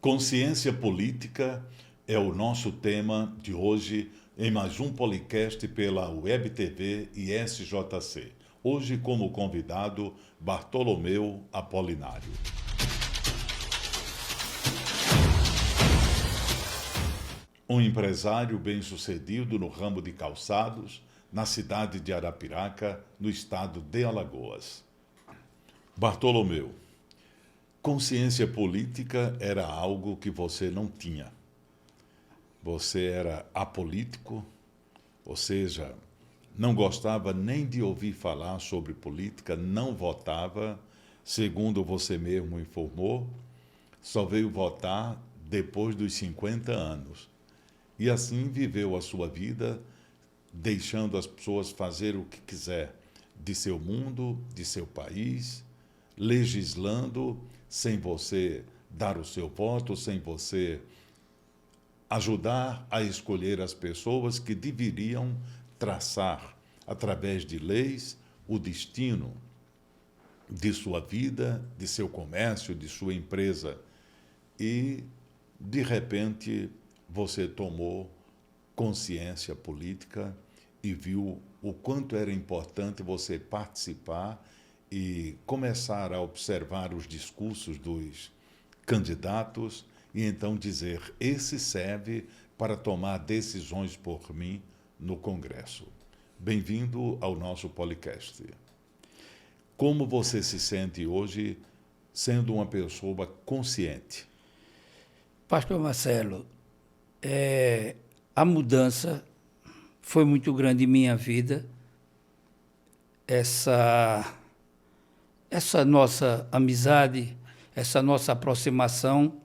Consciência política é o nosso tema de hoje em mais um podcast pela Web TV e SJC. Hoje, como convidado, Bartolomeu Apolinário. Um empresário bem-sucedido no ramo de calçados, na cidade de Arapiraca, no estado de Alagoas. Bartolomeu, consciência política era algo que você não tinha. Você era apolítico, ou seja, não gostava nem de ouvir falar sobre política, não votava, segundo você mesmo informou, só veio votar depois dos 50 anos. E assim viveu a sua vida, deixando as pessoas fazer o que quiser de seu mundo, de seu país, legislando sem você dar o seu voto, sem você ajudar a escolher as pessoas que deveriam traçar, através de leis, o destino de sua vida, de seu comércio, de sua empresa. E, de repente, você tomou consciência política e viu o quanto era importante você participar e começar a observar os discursos dos candidatos e então dizer, esse serve para tomar decisões por mim no Congresso. Bem-vindo ao nosso podcast. Como você se sente hoje sendo uma pessoa consciente? Pastor Marcelo, a mudança foi muito grande em minha vida. Essa nossa amizade, essa nossa aproximação,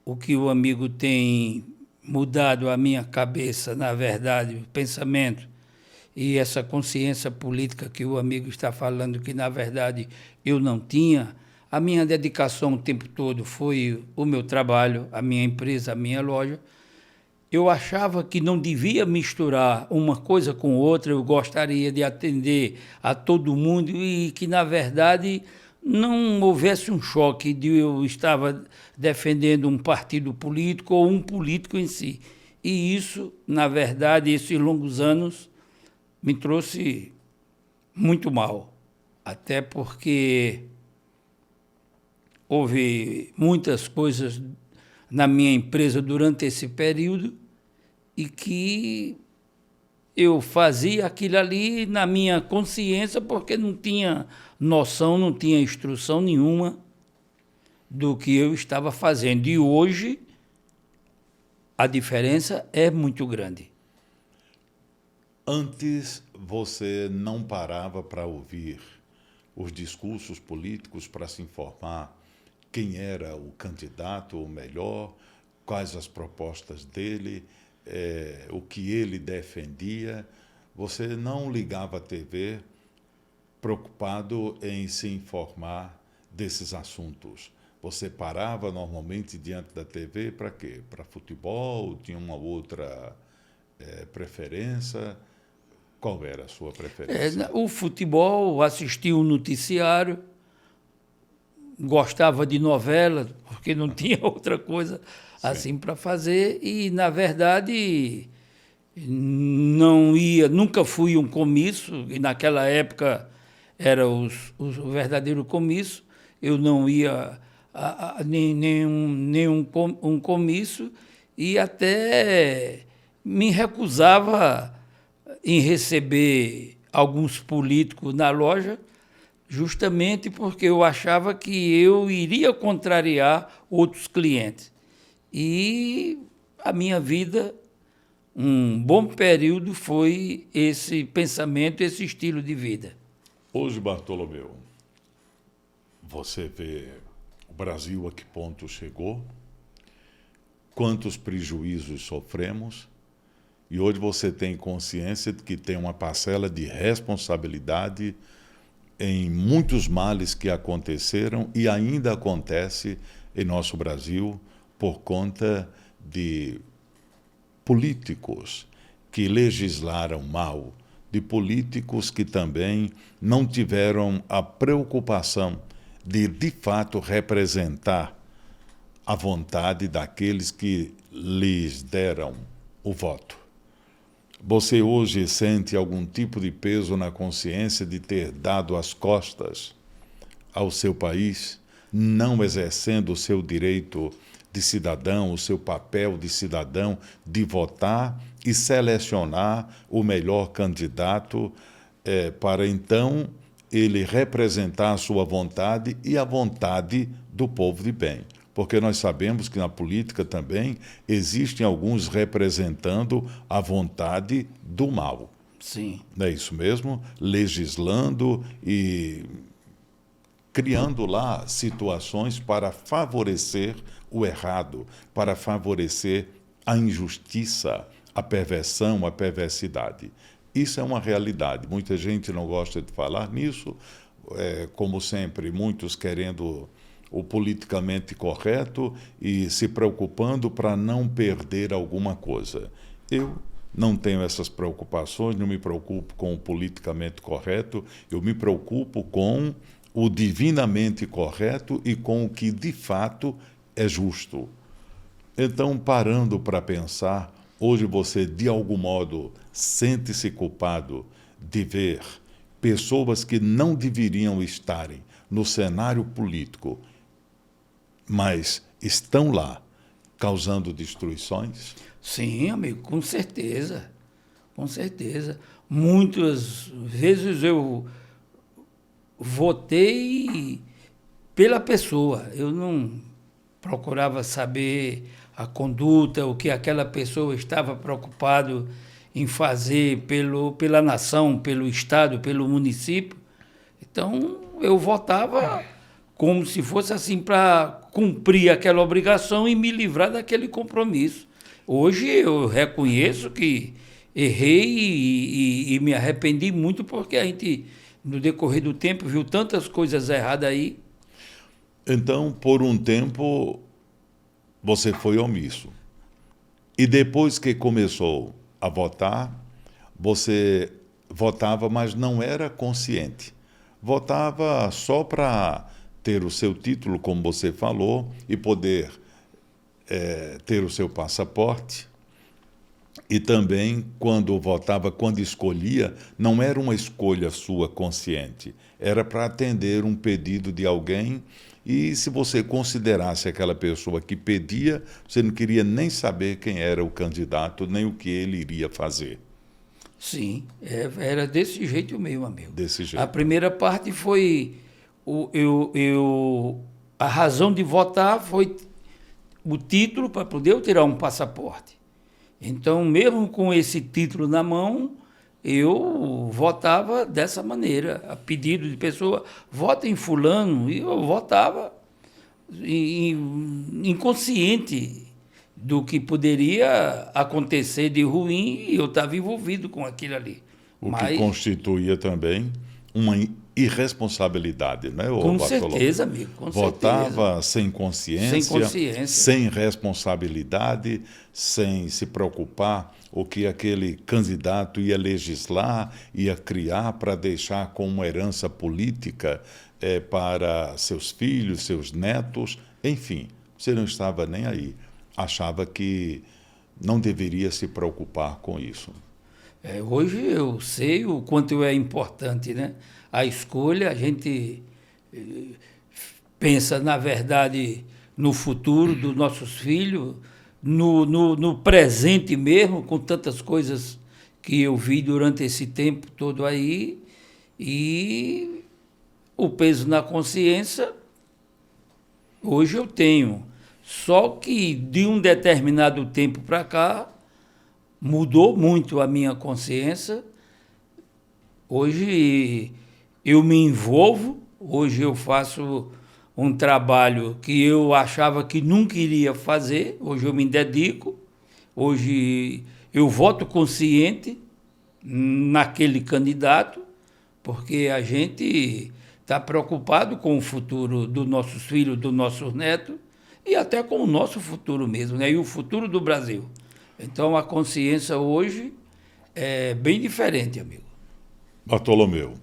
o que o amigo tem mudado a minha cabeça, na verdade, o pensamento, e essa consciência política que o amigo está falando, que na verdade eu não tinha, a minha dedicação o tempo todo foi o meu trabalho, a minha empresa, a minha loja. Eu achava que não devia misturar uma coisa com outra, eu gostaria de atender a todo mundo e que, na verdade, não houvesse um choque de eu estava defendendo um partido político ou um político em si. E isso, na verdade, esses longos anos me trouxe muito mal, até porque houve muitas coisas na minha empresa durante esse período e que eu fazia aquilo ali na minha consciência porque não tinha noção, não tinha instrução nenhuma do que eu estava fazendo. E hoje a diferença é muito grande. Antes você não parava para ouvir os discursos políticos, para se informar quem era o candidato, o melhor, quais as propostas dele, o que ele defendia. Você não ligava a TV preocupado em se informar desses assuntos. Você parava normalmente diante da TV para quê? Para futebol? Tinha uma outra preferência? Qual era a sua preferência? O futebol, assistia o noticiário, gostava de novela, porque não tinha outra coisa assim para fazer, e, na verdade, nunca fui um comício, e naquela época era o verdadeiro comício, eu não ia a nenhum comício, e até me recusava em receber alguns políticos na loja, justamente porque eu achava que eu iria contrariar outros clientes. E a minha vida, um bom período, foi esse pensamento, esse estilo de vida. Hoje, Bartolomeu, você vê o Brasil a que ponto chegou, quantos prejuízos sofremos, e hoje você tem consciência de que tem uma parcela de responsabilidade em muitos males que aconteceram e ainda acontece em nosso Brasil por conta de políticos que legislaram mal, de políticos que também não tiveram a preocupação de fato, representar a vontade daqueles que lhes deram o voto. Você hoje sente algum tipo de peso na consciência de ter dado as costas ao seu país, não exercendo o seu direito de cidadão, o seu papel de cidadão, de votar e selecionar o melhor candidato para então ele representar a sua vontade e a vontade do povo de bem. Porque nós sabemos que na política também existem alguns representando a vontade do mal. Sim. Não é isso mesmo? Legislando e criando lá situações para favorecer o errado, para favorecer a injustiça, a perversão, a perversidade. Isso é uma realidade. Muita gente não gosta de falar nisso, como sempre, muitos querendo o politicamente correto e se preocupando para não perder alguma coisa. Eu não tenho essas preocupações, não me preocupo com o politicamente correto, eu me preocupo com o divinamente correto e com o que de fato é justo. Então, parando para pensar, hoje você, de algum modo, sente-se culpado de ver pessoas que não deveriam estarem no cenário político, mas estão lá causando destruições? Sim, amigo, com certeza. Com certeza. Muitas vezes eu votei pela pessoa. Eu não procurava saber a conduta, o que aquela pessoa estava preocupado em fazer pela nação, pelo Estado, pelo município. Então, eu votava como se fosse assim para cumprir aquela obrigação e me livrar daquele compromisso. Hoje eu reconheço que errei e me arrependi muito porque a gente, no decorrer do tempo, viu tantas coisas erradas aí. Então, por um tempo, você foi omisso. E depois que começou a votar, você votava, mas não era consciente. Votava só para ter o seu título, como você falou, e poder ter o seu passaporte. E também, quando votava, quando escolhia, não era uma escolha sua consciente, era para atender um pedido de alguém. E se você considerasse aquela pessoa que pedia, você não queria nem saber quem era o candidato, nem o que ele iria fazer. Sim, era desse jeito mesmo, amigo. Desse jeito. A primeira parte foi a razão de votar foi o título para poder eu tirar um passaporte. Então, mesmo com esse título na mão, eu votava dessa maneira, a pedido de pessoa, vota em fulano, e eu votava inconsciente do que poderia acontecer de ruim e eu estava envolvido com aquilo ali. O que constituía também uma irresponsabilidade, né, com certeza, amigo, com Votava certeza. sem consciência, sem responsabilidade, sem se preocupar o que aquele candidato ia legislar, ia criar para deixar como herança política para seus filhos, seus netos, enfim, você não estava nem aí. Achava que não deveria se preocupar com isso. Hoje eu sei o quanto é importante, né? A escolha, a gente pensa, na verdade, no futuro dos nossos filhos, no presente mesmo, com tantas coisas que eu vi durante esse tempo todo aí, e o peso na consciência, hoje eu tenho. Só que de um determinado tempo para cá, mudou muito a minha consciência. Hoje eu me envolvo, hoje eu faço um trabalho que eu achava que nunca iria fazer, hoje eu me dedico, hoje eu voto consciente naquele candidato, porque a gente está preocupado com o futuro dos nossos filhos, dos nossos netos, e até com o nosso futuro mesmo, né? E o futuro do Brasil. Então, a consciência hoje é bem diferente, amigo. Bartolomeu,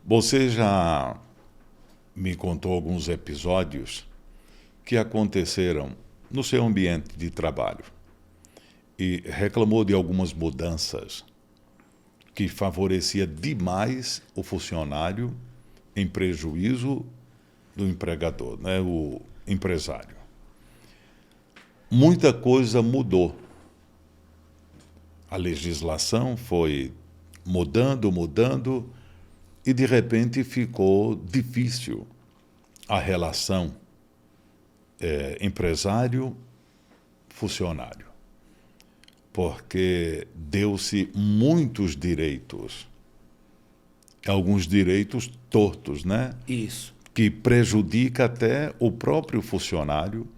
você já me contou alguns episódios que aconteceram no seu ambiente de trabalho e reclamou de algumas mudanças que favorecia demais o funcionário em prejuízo do empregador, né, o empresário. Muita coisa mudou. A legislação foi mudando, e de repente ficou difícil a relação empresário-funcionário, porque deu-se muitos direitos, alguns direitos tortos, né? Isso. Que prejudica até o próprio funcionário,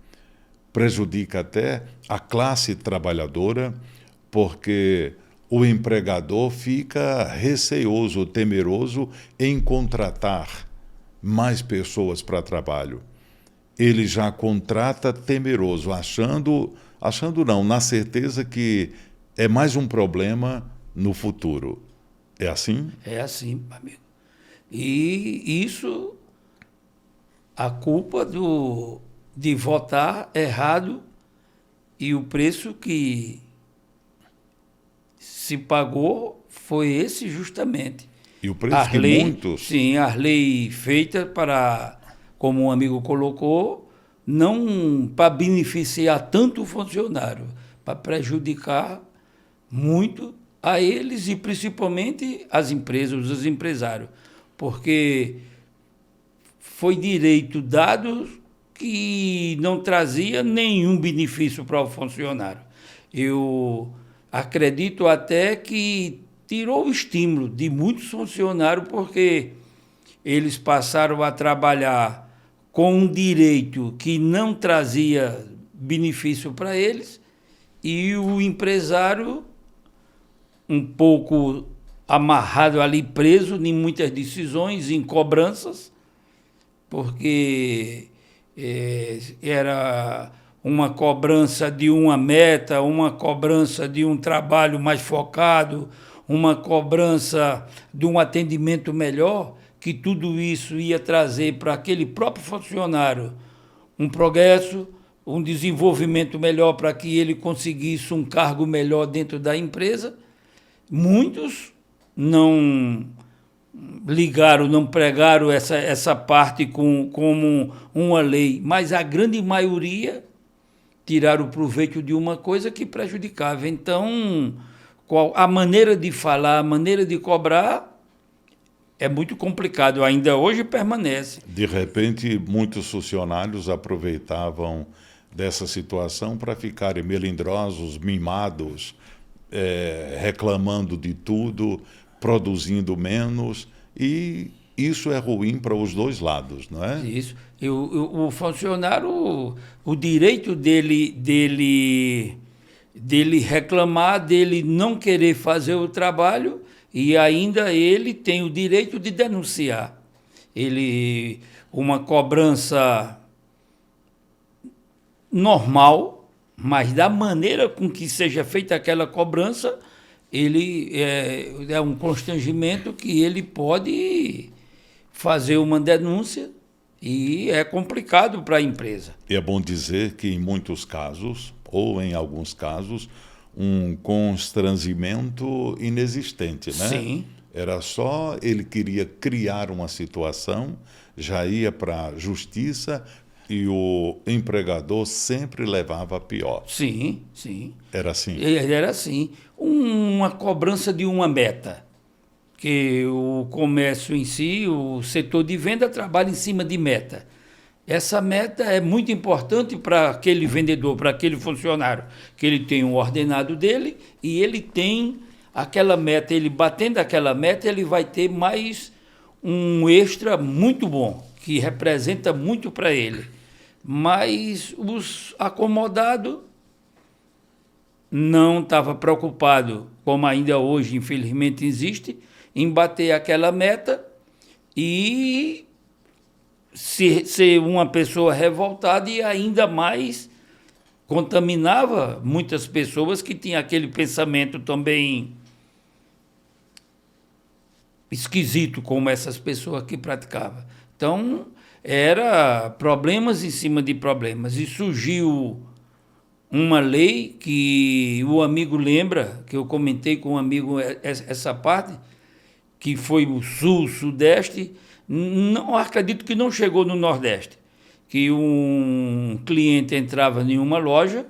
prejudica até a classe trabalhadora, porque o empregador fica receoso, temeroso em contratar mais pessoas para trabalho. Ele já contrata temeroso, achando não, na certeza que é mais um problema no futuro. É assim? É assim, amigo. E isso, a culpa de votar errado e o preço que se pagou foi esse justamente. E o preço que muitos... Sim, a lei feita para, como um amigo colocou, não para beneficiar tanto o funcionário, para prejudicar muito a eles e principalmente as empresas, os empresários, porque foi direito dado que não trazia nenhum benefício para o funcionário. Eu acredito até que tirou o estímulo de muitos funcionários, porque eles passaram a trabalhar com um direito que não trazia benefício para eles, e o empresário, um pouco amarrado ali, preso em muitas decisões, em cobranças, porque era uma cobrança de uma meta, uma cobrança de um trabalho mais focado, uma cobrança de um atendimento melhor, que tudo isso ia trazer para aquele próprio funcionário um progresso, um desenvolvimento melhor para que ele conseguisse um cargo melhor dentro da empresa. Muitos não ligaram, não pregaram essa parte como uma lei, mas a grande maioria tiraram proveito de uma coisa que prejudicava. Então, a maneira de falar, a maneira de cobrar é muito complicado, ainda hoje permanece. De repente, muitos funcionários aproveitavam dessa situação para ficarem melindrosos, mimados, reclamando de tudo, produzindo menos, e isso é ruim para os dois lados, não é? Isso. O funcionário, o direito dele reclamar, dele não querer fazer o trabalho, e ainda ele tem o direito de denunciar. Uma cobrança normal, mas da maneira com que seja feita aquela cobrança, ele é um constrangimento que ele pode fazer uma denúncia, e é complicado para a empresa. E é bom dizer que em muitos casos, ou em alguns casos, um constrangimento inexistente, né? Sim. Era só ele queria criar uma situação, já ia para a justiça, e o empregador sempre levava a pior. Sim, sim. Era assim? Era assim. Uma cobrança de uma meta, que o comércio em si, o setor de venda, trabalha em cima de meta. Essa meta é muito importante para aquele vendedor, para aquele funcionário, que ele tem um ordenado dele e ele tem aquela meta. Ele batendo aquela meta, ele vai ter mais um extra muito bom, que representa muito para ele. Mas os acomodados não estavam preocupados, como ainda hoje, infelizmente, existe, em bater aquela meta e ser uma pessoa revoltada, e ainda mais contaminava muitas pessoas que tinham aquele pensamento também esquisito, como essas pessoas que praticavam. Então, era problemas em cima de problemas. E surgiu uma lei que o amigo lembra, que eu comentei com um amigo essa parte, que foi o Sul, Sudeste, não acredito que não chegou no Nordeste, que um cliente entrava em uma loja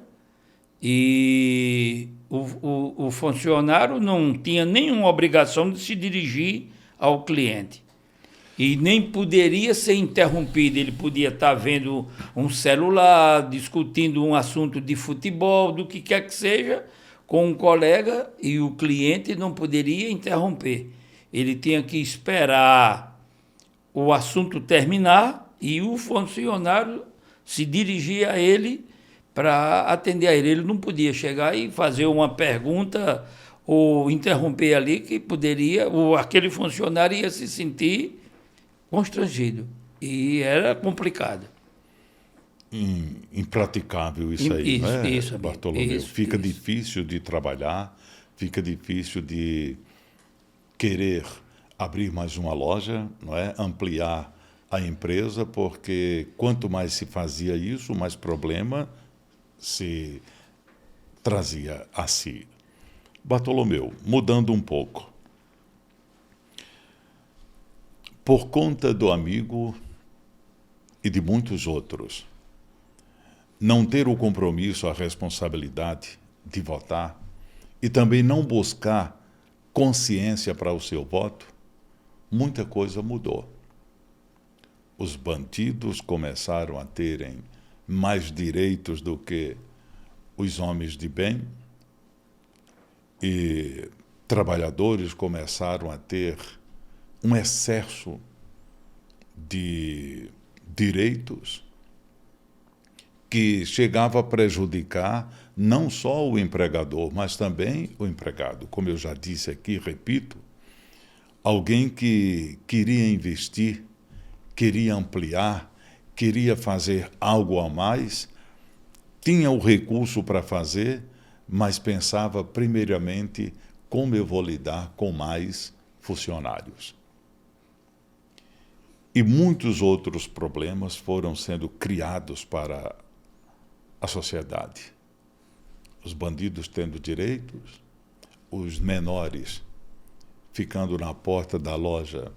e o funcionário não tinha nenhuma obrigação de se dirigir ao cliente. E nem poderia ser interrompido. Ele podia estar vendo um celular, discutindo um assunto de futebol, do que quer que seja, com um colega, e o cliente não poderia interromper. Ele tinha que esperar o assunto terminar e o funcionário se dirigir a ele para atender a ele. Ele não podia chegar e fazer uma pergunta ou interromper ali, que poderia, ou aquele funcionário ia se sentir constrangido. E era complicado. Impraticável isso aí, Isso, né, isso, amigo, Bartolomeu? Fica isso. difícil de trabalhar, fica difícil de querer abrir mais uma loja, não é? Ampliar a empresa, porque quanto mais se fazia isso, mais problema se trazia a si. Bartolomeu, mudando um pouco. Por conta do amigo e de muitos outros, não ter o compromisso, a responsabilidade de votar e também não buscar consciência para o seu voto, muita coisa mudou. Os bandidos começaram a terem mais direitos do que os homens de bem e trabalhadores começaram a ter um excesso de direitos que chegava a prejudicar não só o empregador, mas também o empregado. Como eu já disse aqui, repito, alguém que queria investir, queria ampliar, queria fazer algo a mais, tinha o recurso para fazer, mas pensava primeiramente como eu vou lidar com mais funcionários. E muitos outros problemas foram sendo criados para a sociedade. Os bandidos tendo direitos, os menores ficando na porta da loja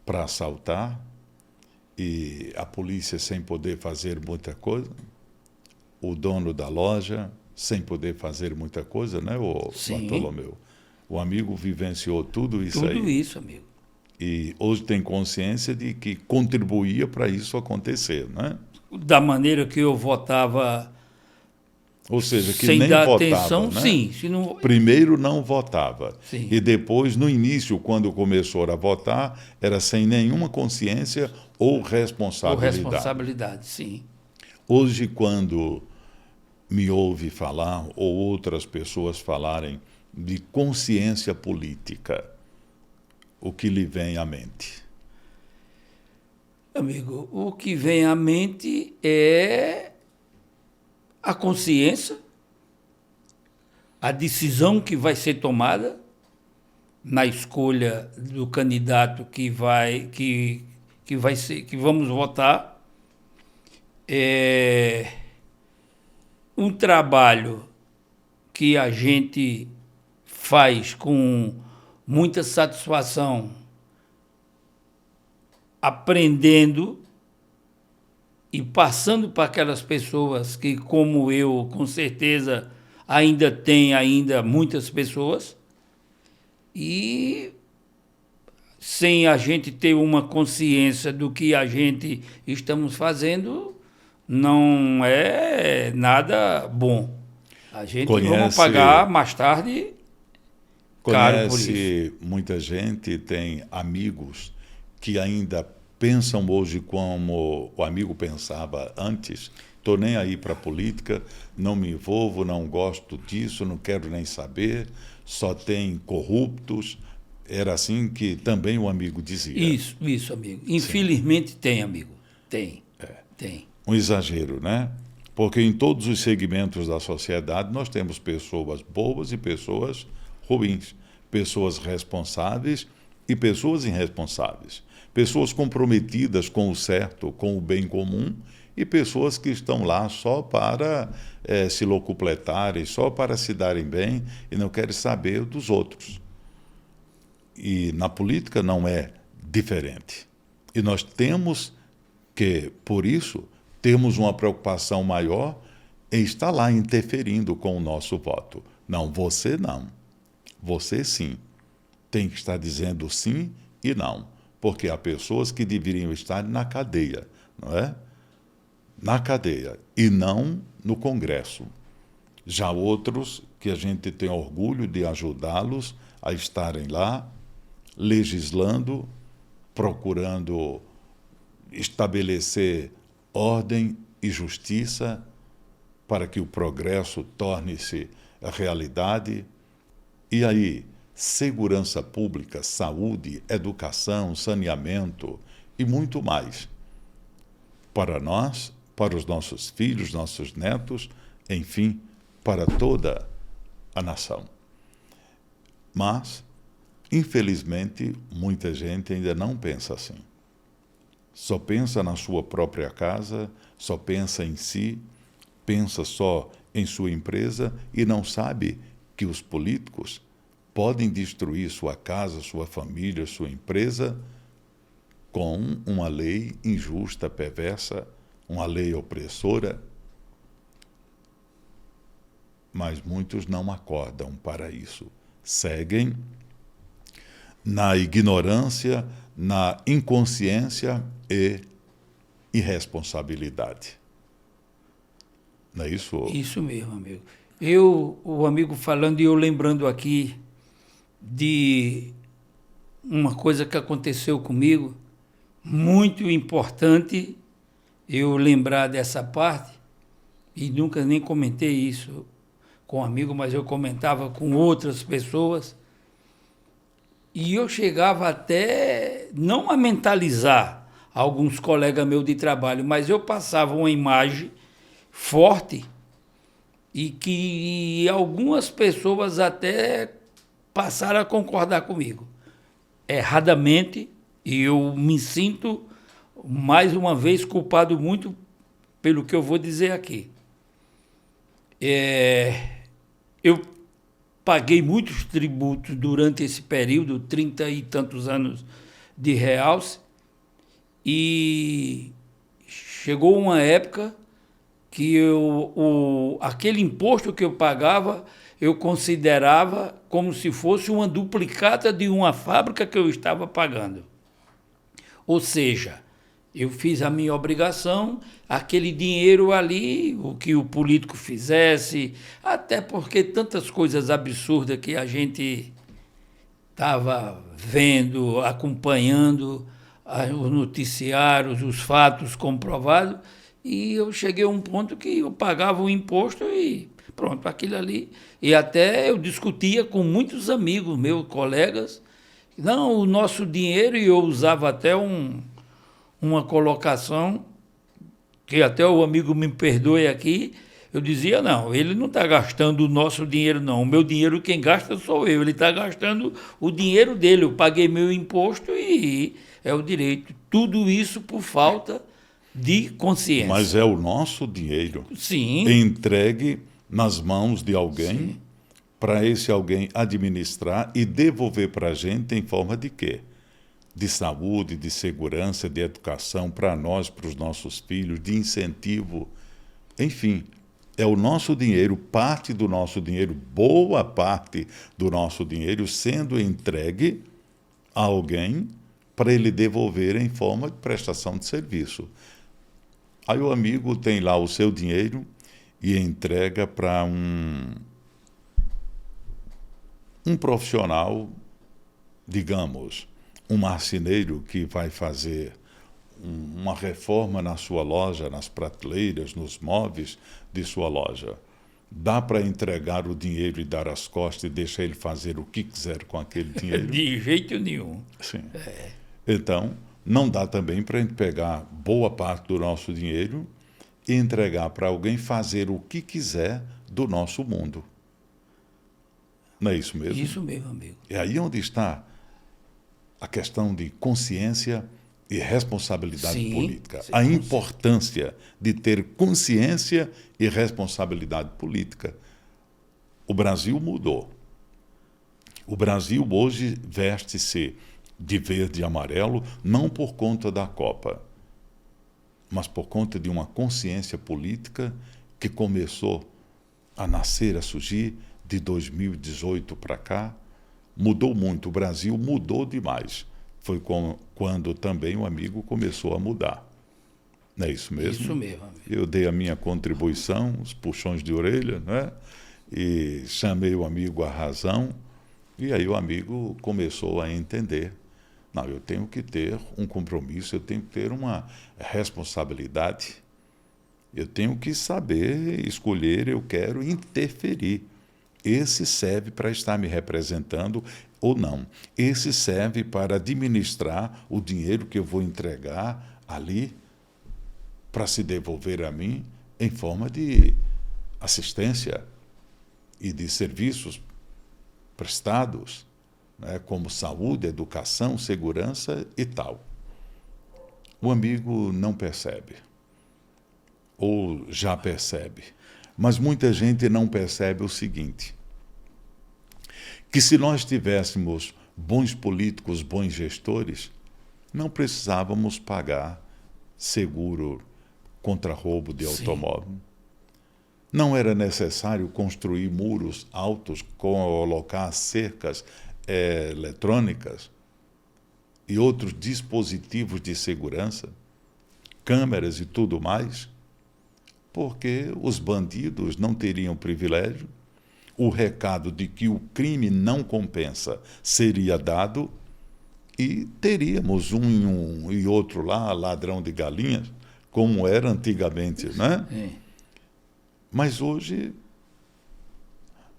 para assaltar e a polícia sem poder fazer muita coisa, o dono da loja sem poder fazer muita coisa, né, o Bartolomeu? O amigo vivenciou tudo isso aí. Tudo isso, amigo. E hoje tem consciência de que contribuía para isso acontecer, né? Da maneira que eu votava, Ou seja, que sem nem dar votava, atenção, né? sim. Se não... Primeiro não votava. Sim. E depois, no início, quando começou a votar, era sem nenhuma consciência ou responsabilidade. Ou responsabilidade, sim. Hoje, quando me ouve falar, ou outras pessoas falarem de consciência política, o que lhe vem à mente? Amigo, o que vem à mente é a consciência, a decisão que vai ser tomada na escolha do candidato que vai ser, que vamos votar, um trabalho que a gente faz com muita satisfação, aprendendo e passando para aquelas pessoas que, como eu, com certeza, tem muitas pessoas, e sem a gente ter uma consciência do que a gente estamos fazendo, não é nada bom. A gente vamos pagar mais tarde caro por isso. Conhece muita gente, tem amigos que ainda pensam hoje como o amigo pensava antes. Estou nem aí para a política, não me envolvo, não gosto disso, não quero nem saber, só tem corruptos. Era assim que também o amigo dizia. Isso, amigo. Infelizmente tem, amigo. Tem. Um exagero, né? Porque em todos os segmentos da sociedade nós temos pessoas boas e pessoas ruins, pessoas responsáveis e pessoas irresponsáveis, pessoas comprometidas com o certo, com o bem comum, e pessoas que estão lá só para se locupletarem, só para se darem bem e não querem saber dos outros. E na política não é diferente. E nós temos que, por isso, temos uma preocupação maior em estar lá interferindo com o nosso voto. Não, você não. Você sim. Tem que estar dizendo sim e não. Porque há pessoas que deveriam estar na cadeia, não é? Na cadeia e não no Congresso. Já outros que a gente tem orgulho de ajudá-los a estarem lá, legislando, procurando estabelecer ordem e justiça para que o progresso torne-se realidade. E aí, segurança pública, saúde, educação, saneamento e muito mais. Para nós, para os nossos filhos, nossos netos, enfim, para toda a nação. Mas, infelizmente, muita gente ainda não pensa assim. Só pensa na sua própria casa, só pensa em si, pensa só em sua empresa e não sabe que os políticos podem destruir sua casa, sua família, sua empresa com uma lei injusta, perversa, uma lei opressora. Mas muitos não acordam para isso. Seguem na ignorância, na inconsciência e irresponsabilidade. Não é isso? Isso mesmo, amigo. O amigo falando e eu lembrando aqui de uma coisa que aconteceu comigo, muito importante eu lembrar dessa parte, e nunca nem comentei isso com um amigo, mas eu comentava com outras pessoas, e eu chegava até não a mentalizar alguns colegas meus de trabalho, mas eu passava uma imagem forte e que algumas pessoas até passaram a concordar comigo. Erradamente, e eu me sinto, mais uma vez, culpado muito pelo que eu vou dizer aqui. Eu paguei muitos tributos durante esse período, 30 e tantos anos de realce, e chegou uma época que aquele imposto que eu pagava, eu considerava como se fosse uma duplicata de uma fábrica que eu estava pagando. Ou seja, eu fiz a minha obrigação, aquele dinheiro ali, o que o político fizesse, até porque tantas coisas absurdas que a gente estava vendo, acompanhando, os noticiários, os fatos comprovados, e eu cheguei a um ponto que eu pagava o imposto e pronto, aquilo ali. E até eu discutia com muitos amigos, meus colegas, não, o nosso dinheiro, e eu usava até uma colocação, que até o amigo me perdoe aqui, eu dizia, não, ele não está gastando o nosso dinheiro, não. O meu dinheiro quem gasta sou eu. Ele está gastando o dinheiro dele. Eu paguei meu imposto e é o direito. Tudo isso por falta de consciência. Mas é o nosso dinheiro. Sim. Entregue nas mãos de alguém, para esse alguém administrar e devolver para a gente em forma de quê? De saúde, de segurança, de educação para nós, para os nossos filhos, de incentivo, enfim. É o nosso dinheiro, parte do nosso dinheiro, boa parte do nosso dinheiro sendo entregue a alguém para ele devolver em forma de prestação de serviço. Aí o amigo tem lá o seu dinheiro e entrega para um profissional, digamos, um marceneiro que vai fazer uma reforma na sua loja, nas prateleiras, nos móveis de sua loja. Dá para entregar o dinheiro e dar as costas e deixar ele fazer o que quiser com aquele dinheiro? De jeito nenhum. Sim. Então, não dá também para a gente pegar boa parte do nosso dinheiro e entregar para alguém fazer o que quiser do nosso mundo. Não é isso mesmo? Isso mesmo, amigo. É aí onde está a questão de consciência e responsabilidade Sim, política. sim, A importância de ter consciência e responsabilidade política. O Brasil mudou. O Brasil hoje veste-se de verde e amarelo, não por conta da Copa, mas por conta de uma consciência política que começou a nascer, a surgir de 2018 para cá. Mudou muito, o Brasil mudou demais. Foi quando também o amigo começou a mudar. Não é isso mesmo? Isso mesmo, amigo. Eu dei a minha contribuição, os puxões de orelha, né? E chamei o amigo à razão, e aí o amigo começou a entender. Não, eu tenho que ter um compromisso, eu tenho que ter uma responsabilidade, eu tenho que saber escolher, eu quero interferir. Esse serve para estar me representando ou não. Esse serve para administrar o dinheiro que eu vou entregar ali para se devolver a mim em forma de assistência e de serviços prestados, né, como saúde, educação, segurança e tal. O amigo não percebe, ou já percebe, mas muita gente não percebe o seguinte, que se nós tivéssemos bons políticos, bons gestores, não precisávamos pagar seguro contra roubo de automóvel. Não era necessário construir muros altos, colocar cercas eletrônicas e outros dispositivos de segurança, câmeras e tudo mais, porque os bandidos não teriam privilégio, o recado de que o crime não compensa seria dado e teríamos um e outro lá, ladrão de galinhas, como era antigamente, né? Mas hoje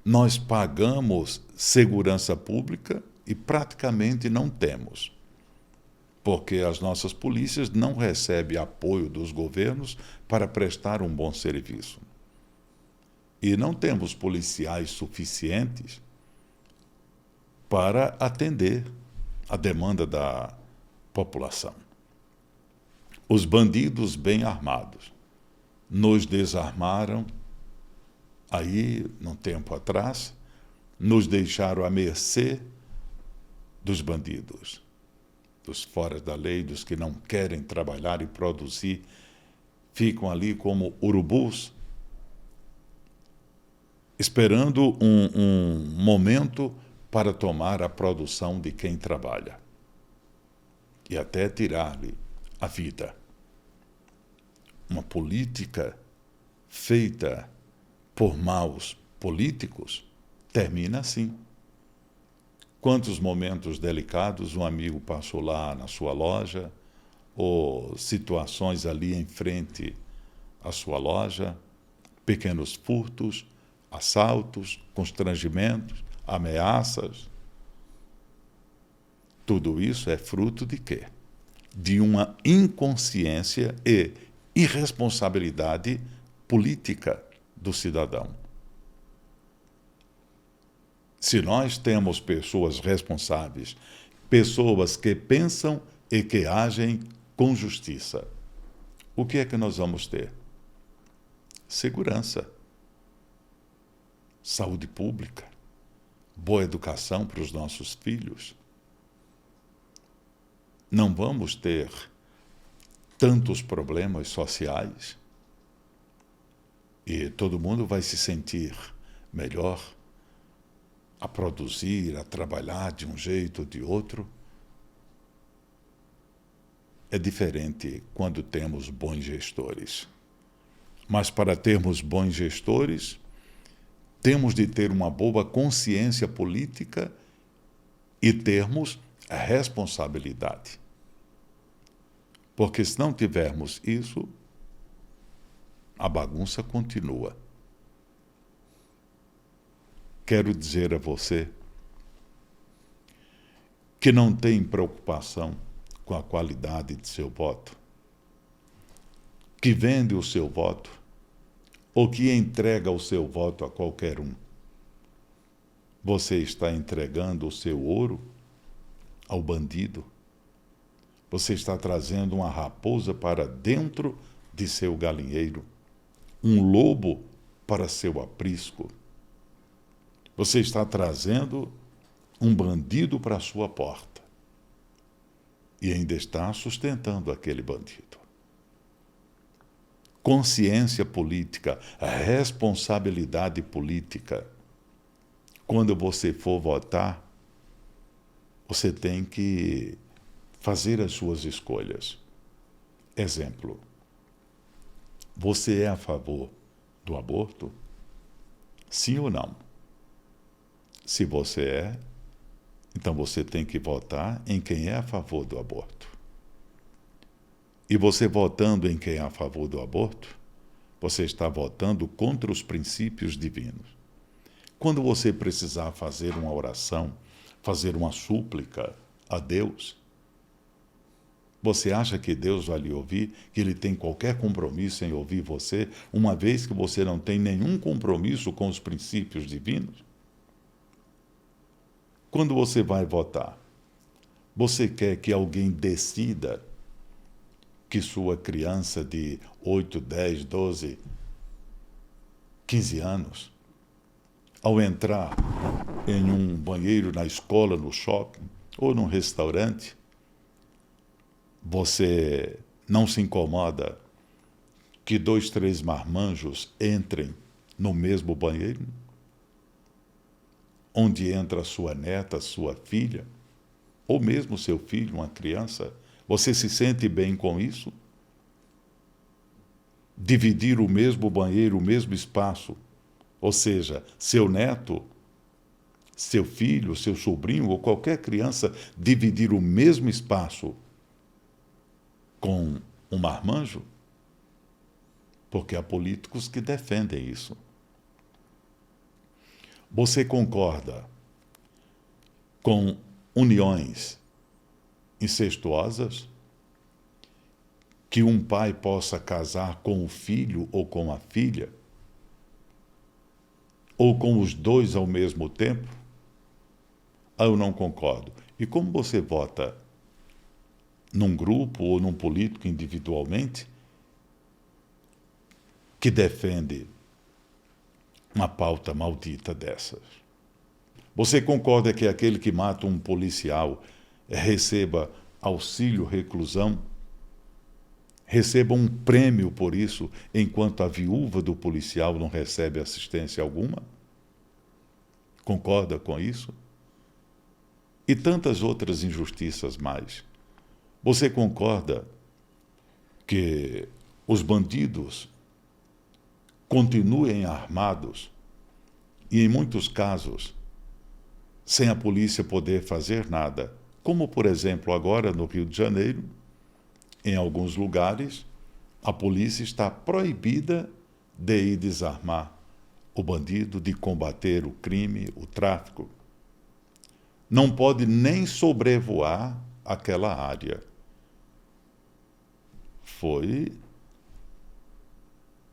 nós pagamos segurança pública e praticamente não temos, porque as nossas polícias não recebem apoio dos governos para prestar um bom serviço. E não temos policiais suficientes para atender a demanda da população. Os bandidos bem armados nos desarmaram aí, num tempo atrás, nos deixaram à mercê dos bandidos, dos fora da lei, dos que não querem trabalhar e produzir, ficam ali como urubus, esperando um momento para tomar a produção de quem trabalha e até tirar-lhe a vida. Uma política feita por maus políticos termina assim. Quantos momentos delicados um amigo passou lá na sua loja, ou situações ali em frente à sua loja, pequenos furtos, assaltos, constrangimentos, ameaças. Tudo isso é fruto de quê? De uma inconsciência e irresponsabilidade política do cidadão. Se nós temos pessoas responsáveis, pessoas que pensam e que agem com justiça, o que é que nós vamos ter? Segurança, saúde pública, boa educação para os nossos filhos. Não vamos ter tantos problemas sociais e todo mundo vai se sentir melhor a produzir, a trabalhar de um jeito ou de outro. É diferente quando temos bons gestores. Mas para termos bons gestores, temos de ter uma boa consciência política e termos a responsabilidade. Porque se não tivermos isso, a bagunça continua. Quero dizer a você que não tem preocupação com a qualidade de seu voto, que vende o seu voto ou que entrega o seu voto a qualquer um. Você está entregando o seu ouro ao bandido, Você está trazendo uma raposa para dentro de seu galinheiro, um lobo para seu aprisco. Você está trazendo um bandido para a sua porta e ainda está sustentando aquele bandido. Consciência política, responsabilidade política. Quando você for votar, você tem que fazer as suas escolhas. Exemplo, você é a favor do aborto? Sim ou não? Se você é, então você tem que votar em quem é a favor do aborto. E você votando em quem é a favor do aborto, você está votando contra os princípios divinos. Quando você precisar fazer uma oração, fazer uma súplica a Deus, você acha que Deus vai lhe ouvir, que Ele tem qualquer compromisso em ouvir você, uma vez que você não tem nenhum compromisso com os princípios divinos? Quando você vai votar, você quer que alguém decida que sua criança de 8, 10, 12, 15 anos, ao entrar em um banheiro na escola, no shopping ou num restaurante, você não se incomoda que 2, 3 marmanjos entrem no mesmo banheiro? Onde entra sua neta, sua filha, ou mesmo seu filho, uma criança, você se sente bem com isso? Dividir o mesmo banheiro, o mesmo espaço, ou seja, seu neto, seu filho, seu sobrinho ou qualquer criança dividir o mesmo espaço com um marmanjo? Porque há políticos que defendem isso. Você concorda com uniões incestuosas? Que um pai possa casar com o filho ou com a filha? Ou com os dois ao mesmo tempo? Eu não concordo. E como você vota num grupo ou num político individualmente que defende uma pauta maldita dessas? Você concorda que aquele que mata um policial receba auxílio reclusão, receba um prêmio por isso, enquanto a viúva do policial não recebe assistência alguma? Concorda com isso? E tantas outras injustiças mais. Você concorda que os bandidos continuem armados e, em muitos casos, sem a polícia poder fazer nada? Como, por exemplo, agora no Rio de Janeiro, em alguns lugares, a polícia está proibida de ir desarmar o bandido, de combater o crime, o tráfico. Não pode nem sobrevoar aquela área. Foi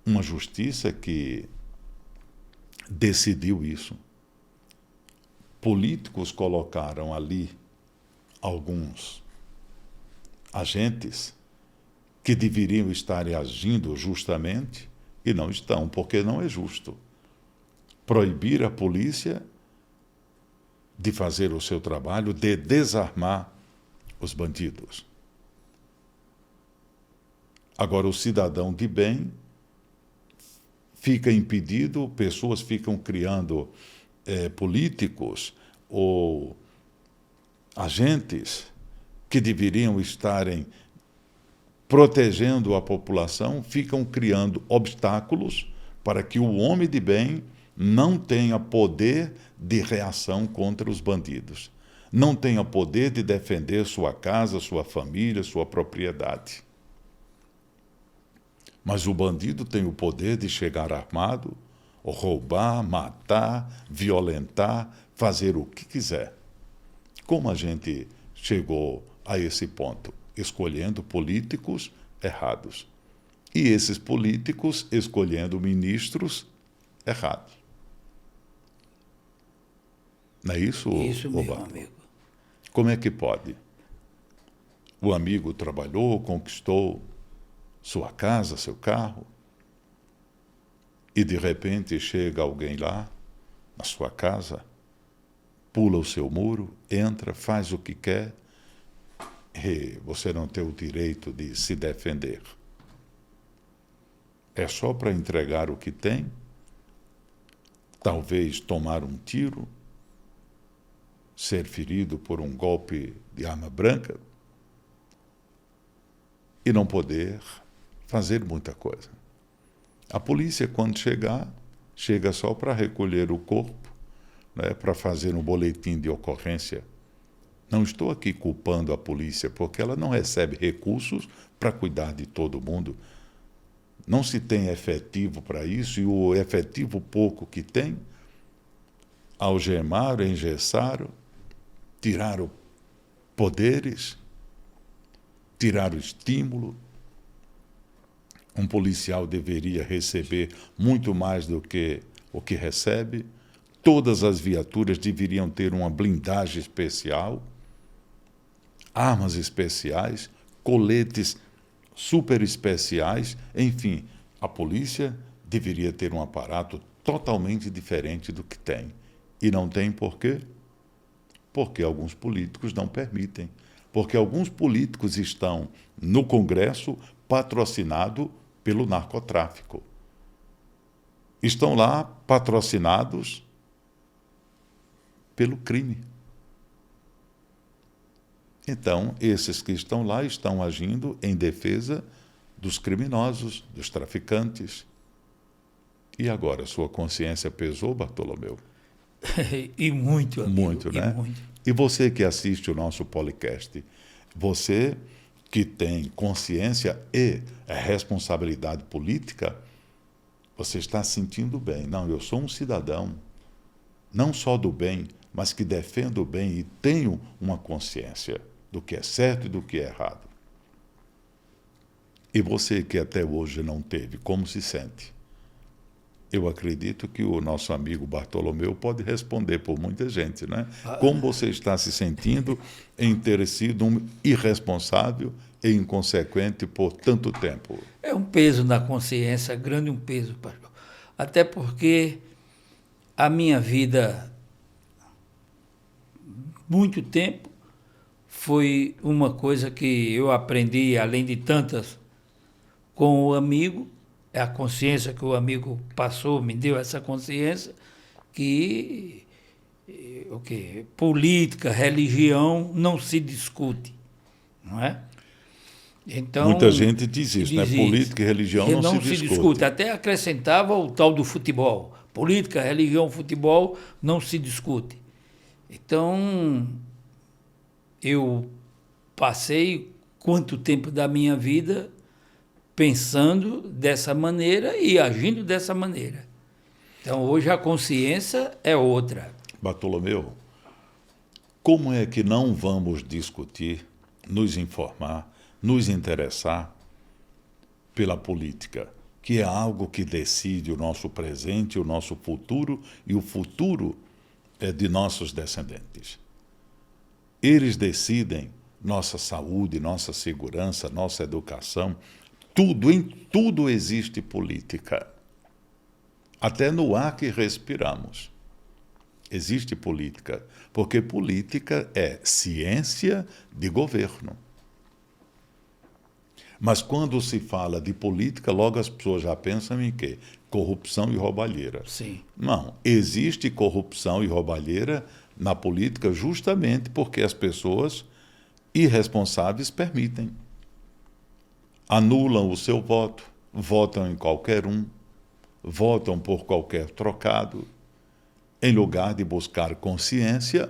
uma justiça que decidiu isso. Políticos colocaram ali alguns agentes que deveriam estar agindo justamente e não estão, porque não é justo proibir a polícia de fazer o seu trabalho, de desarmar os bandidos. Agora, o cidadão de bem fica impedido, pessoas ficam criando políticos ou agentes que deveriam estarem protegendo a população, ficam criando obstáculos para que o homem de bem não tenha poder de reação contra os bandidos, não tenha poder de defender sua casa, sua família, sua propriedade. Mas o bandido tem o poder de chegar armado, roubar, matar, violentar, fazer o que quiser. Como a gente chegou a esse ponto? Escolhendo políticos errados. E esses políticos escolhendo ministros errados. Não é isso, Isso, meu Roberto? amigo. Como é que pode O amigo trabalhou, conquistou sua casa, seu carro, e de repente chega alguém lá, na sua casa, pula o seu muro, entra, faz o que quer, e você não tem o direito de se defender. É só para entregar o que tem, talvez tomar um tiro, ser ferido por um golpe de arma branca e não poder fazer muita coisa. A polícia, quando chegar, chega só para recolher o corpo, né, para fazer um boletim de ocorrência. Não estou aqui culpando a polícia, porque ela não recebe recursos para cuidar de todo mundo. Não se tem efetivo para isso, e o efetivo pouco que tem, algemaram, engessaram, tiraram poderes, tiraram estímulo. Um policial deveria receber muito mais do que o que recebe. Todas as viaturas deveriam ter uma blindagem especial, armas especiais, coletes super especiais, enfim, a polícia deveria ter um aparato totalmente diferente do que tem. E não tem por quê? Porque alguns políticos não permitem. Porque alguns políticos estão no Congresso patrocinados pelo narcotráfico. Estão lá patrocinados pelo crime. Então, esses que estão lá estão agindo em defesa dos criminosos, dos traficantes. E agora, sua consciência pesou, Bartolomeu? E muito, amigo. Muito, né? Muito. E você que assiste o nosso podcast, você que tem consciência e responsabilidade política, você está sentindo bem. Não, eu sou um cidadão, não só do bem, mas que defendo o bem e tenho uma consciência do que é certo e do que é errado. E você que até hoje não teve, como se sente? Eu acredito que o nosso amigo Bartolomeu pode responder por muita gente, né? Como você está se sentindo em ter sido um irresponsável e inconsequente por tanto tempo? É um peso na consciência, grande um peso, pastor. Até porque a minha vida, muito tempo, foi uma coisa que eu aprendi, além de tantas, com o amigo, é a consciência que o amigo passou, me deu essa consciência, que política, religião não se discute, não é? Então, muita gente diz isso, né? Política e religião não se discute. Até acrescentava o tal do futebol. Política, religião, futebol não se discute. Então, eu passei quanto tempo da minha vida pensando dessa maneira e agindo dessa maneira. Então, hoje a consciência é outra. Bartolomeu, como é que não vamos discutir, nos informar, nos interessar pela política, que é algo que decide o nosso presente, o nosso futuro e o futuro de nossos descendentes. Eles decidem nossa saúde, nossa segurança, nossa educação, tudo, em tudo existe política. Até no ar que respiramos existe política, porque política é ciência de governo. Mas quando se fala de política, logo as pessoas já pensam em quê? Corrupção e roubalheira. Sim. Não, existe corrupção e roubalheira na política justamente porque as pessoas irresponsáveis permitem. Anulam o seu voto, votam em qualquer um, votam por qualquer trocado, em lugar de buscar consciência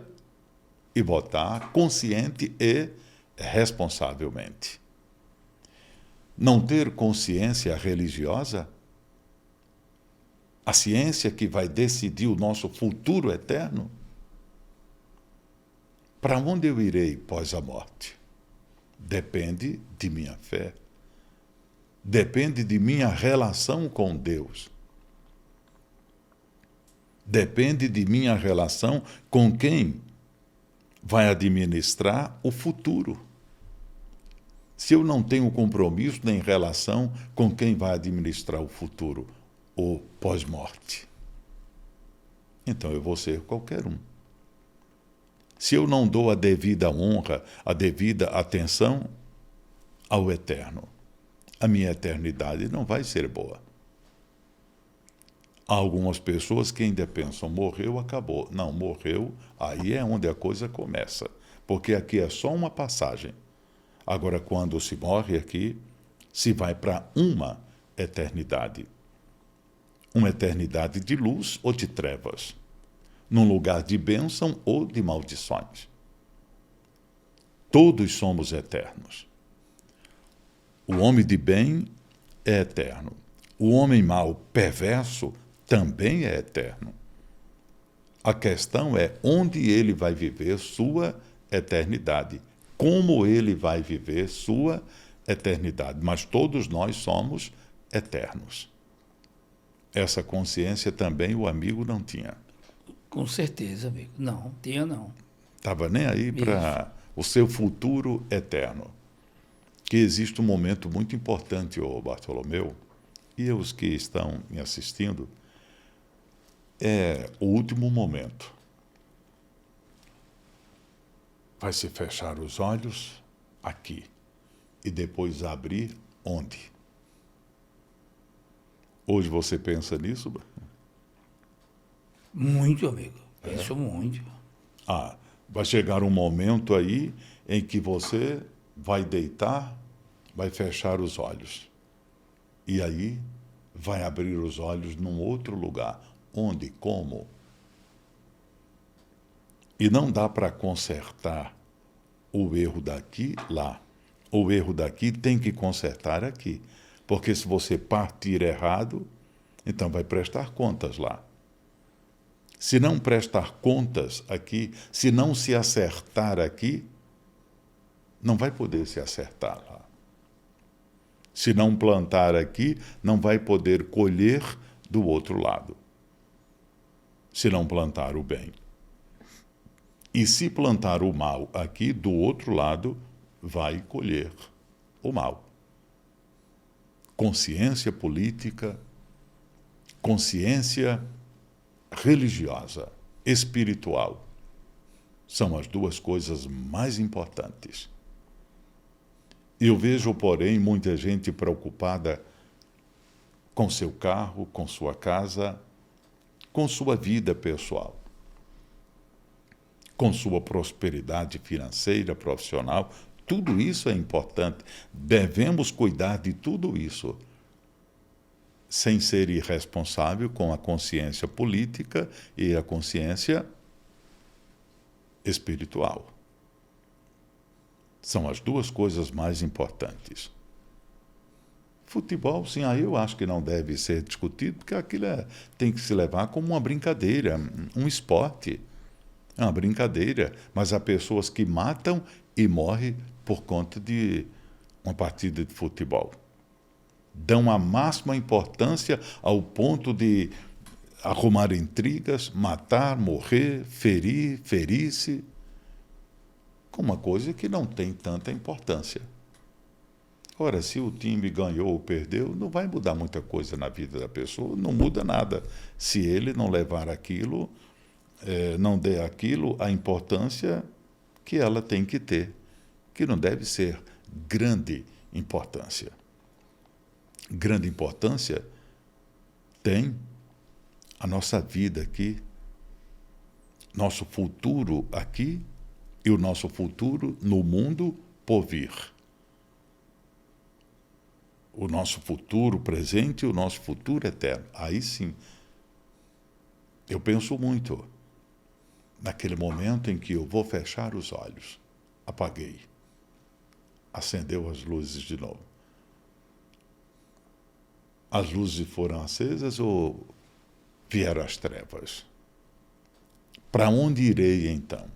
e votar consciente e responsavelmente. Não ter consciência religiosa, a ciência que vai decidir o nosso futuro eterno, para onde eu irei pós a morte? Depende de minha fé. Depende de minha relação com Deus. Depende de minha relação com quem vai administrar o futuro. se eu não tenho compromisso nem relação com quem vai administrar o futuro, o pós-morte? Então eu vou ser qualquer um. Se eu não dou a devida honra, a devida atenção ao eterno, a minha eternidade não vai ser boa. Há algumas pessoas que ainda pensam, morreu, acabou. Não, morreu, aí é onde a coisa começa. Porque aqui é só uma passagem. Agora, quando se morre aqui, se vai para uma eternidade. Uma eternidade de luz ou de trevas. Num lugar de bênção ou de maldições. Todos somos eternos. O homem de bem é eterno. O homem mau, perverso, também é eterno. A questão é onde ele vai viver sua eternidade. Como ele vai viver sua eternidade. Mas todos nós somos eternos. Essa consciência também o amigo não tinha. Com certeza, amigo. Não, tinha não. Estava nem aí para o seu futuro eterno. Que existe um momento muito importante, ô Bartolomeu, e os que estão me assistindo, é o último momento. Vai se fechar os olhos aqui e depois abrir onde? Hoje você pensa nisso? Muito, amigo. Penso muito. Vai chegar um momento aí em que você vai deitar, vai fechar os olhos. E aí vai abrir os olhos num outro lugar. Onde? Como? E não dá para consertar o erro daqui, lá. O erro daqui tem que consertar aqui. Porque se você partir errado, então vai prestar contas lá. Se não prestar contas aqui, se não se acertar aqui, não vai poder se acertar lá. Se não plantar aqui, não vai poder colher do outro lado. Se não plantar o bem. E se plantar o mal aqui, do outro lado, vai colher o mal. Consciência política, consciência religiosa, espiritual, são as duas coisas mais importantes. Eu vejo, porém, muita gente preocupada com seu carro, com sua casa, com sua vida pessoal, com sua prosperidade financeira, profissional. Tudo isso é importante. Devemos cuidar de tudo isso, sem ser irresponsável com a consciência política e a consciência espiritual. São as duas coisas mais importantes. Futebol, sim, aí eu acho que não deve ser discutido, porque aquilo tem que se levar como uma brincadeira, um esporte. É uma brincadeira, mas há pessoas que matam e morrem por conta de uma partida de futebol. Dão a máxima importância ao ponto de arrumar intrigas, matar, morrer, ferir, ferir-se, com uma coisa que não tem tanta importância. Ora, se o time ganhou ou perdeu, não vai mudar muita coisa na vida da pessoa, não muda nada. Se ele não levar aquilo, não der aquilo a importância que ela tem que ter, que não deve ser grande importância. Grande importância tem a nossa vida aqui, nosso futuro aqui e o nosso futuro no mundo por vir. O nosso futuro presente e o nosso futuro eterno. Aí sim, eu penso muito naquele momento em que eu vou fechar os olhos. Apaguei. Acendeu as luzes de novo. As luzes foram acesas ou vieram as trevas? Para onde irei então?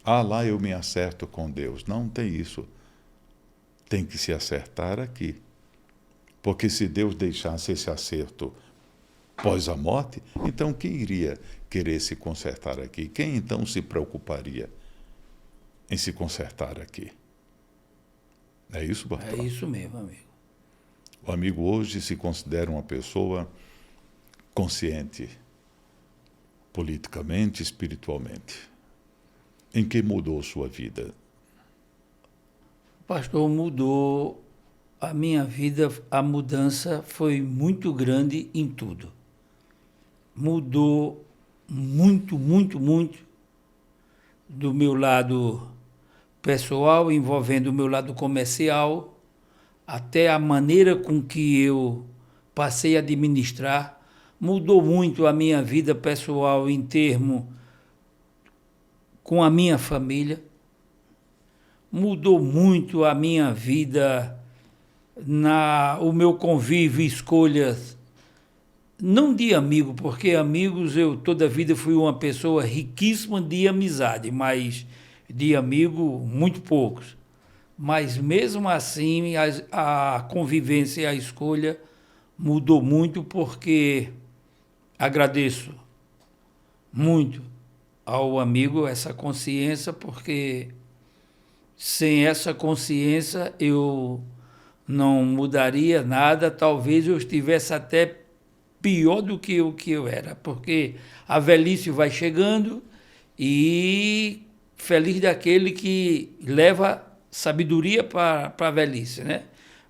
Lá eu me acerto com Deus. Não tem isso. Tem que se acertar aqui. Porque se Deus deixasse esse acerto pós a morte, então quem iria querer se consertar aqui? Quem então se preocuparia em se consertar aqui? É isso, É Bartolo? isso mesmo, amigo. O amigo hoje se considera uma pessoa consciente, politicamente, espiritualmente. Em que mudou sua vida? Pastor, mudou a minha vida, a mudança foi muito grande em tudo. Mudou muito, muito, muito do meu lado pessoal, envolvendo o meu lado comercial, até a maneira com que eu passei a administrar. Mudou muito a minha vida pessoal em termos com a minha família. Mudou muito a minha vida o meu convívio e escolhas, não de amigo, porque amigos eu toda a vida fui uma pessoa riquíssima de amizade, mas de amigo muito poucos. Mas mesmo assim a convivência e a escolha mudou muito, porque agradeço muito ao amigo essa consciência, porque sem essa consciência eu não mudaria nada, talvez eu estivesse até pior do que o que eu era, porque a velhice vai chegando e feliz daquele que leva sabedoria para a velhice, né?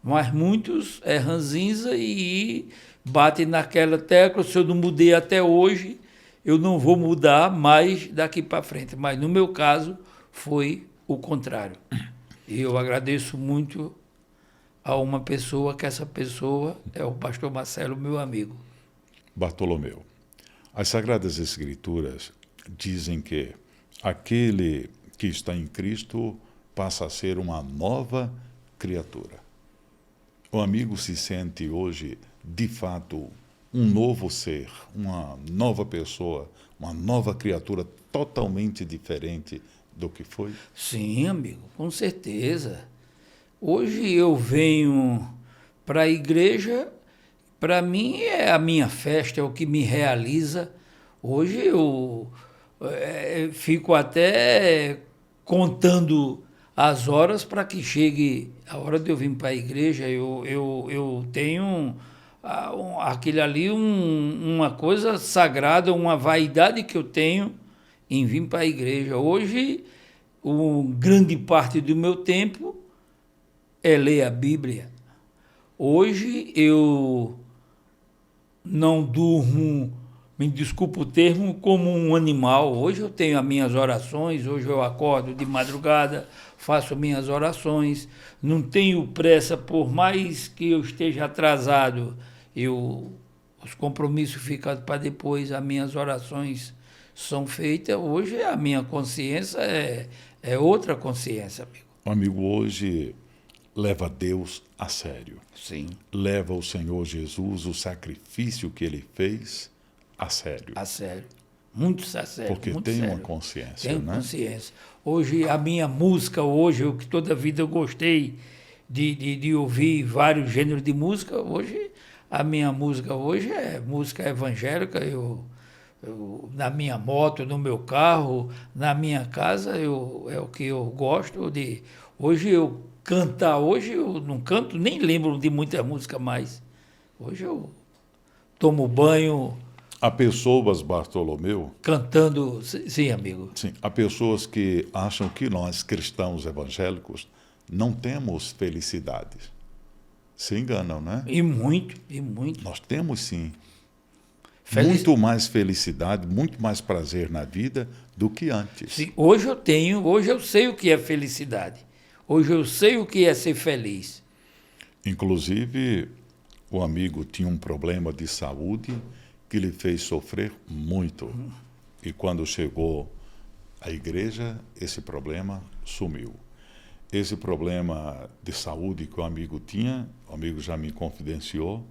Mas muitos é ranzinza e batem naquela tecla, se eu não mudei até hoje, eu não vou mudar mais daqui para frente. Mas no meu caso foi o contrário. E eu agradeço muito a uma pessoa, que essa pessoa é o pastor Marcelo, meu amigo. Bartolomeu, as Sagradas Escrituras dizem que aquele que está em Cristo passa a ser uma nova criatura. O amigo se sente hoje, de fato, um novo ser, uma nova pessoa, uma nova criatura totalmente diferente do que foi? Sim, amigo, com certeza. Hoje eu venho para a igreja, para mim é a minha festa, é o que me realiza. Hoje eu fico até contando as horas para que chegue a hora de eu vir para a igreja. Eu tenho aquele ali, uma coisa sagrada, uma vaidade que eu tenho em vir para a igreja. Hoje, grande parte do meu tempo é ler a Bíblia. Hoje eu não durmo, me desculpa o termo, como um animal. Hoje eu tenho as minhas orações, hoje eu acordo de madrugada, faço minhas orações, não tenho pressa, por mais que eu esteja atrasado, os compromissos ficam para depois, as minhas orações são feitas. Hoje a minha consciência é outra consciência, amigo. O amigo hoje leva Deus a sério. Sim. Leva o Senhor Jesus, o sacrifício que ele fez, a sério. A sério. Muito a sério. Porque muito tem sério. uma consciência, Tenho né? consciência. Hoje, a minha música, hoje, eu que toda a vida eu gostei de ouvir vários gêneros de música, hoje, a minha música hoje é música evangélica. Eu, na minha moto, no meu carro, na minha casa, é o que eu gosto de. Hoje eu cantar, hoje eu não canto, nem lembro de muita música mais. Hoje eu tomo banho. Há pessoas, Bartolomeu, Cantando, sim, amigo. sim, há pessoas que acham que nós, cristãos evangélicos, não temos felicidade. Se enganam, né? E muito, e muito. Nós temos sim. Feliz- Muito mais felicidade, muito mais prazer na vida do que antes. Sim, hoje eu sei o que é felicidade. Hoje eu sei o que é ser feliz. Inclusive, o amigo tinha um problema de saúde que lhe fez sofrer muito. E quando chegou à igreja, esse problema sumiu. Esse problema de saúde que o amigo tinha, o amigo já me confidenciou,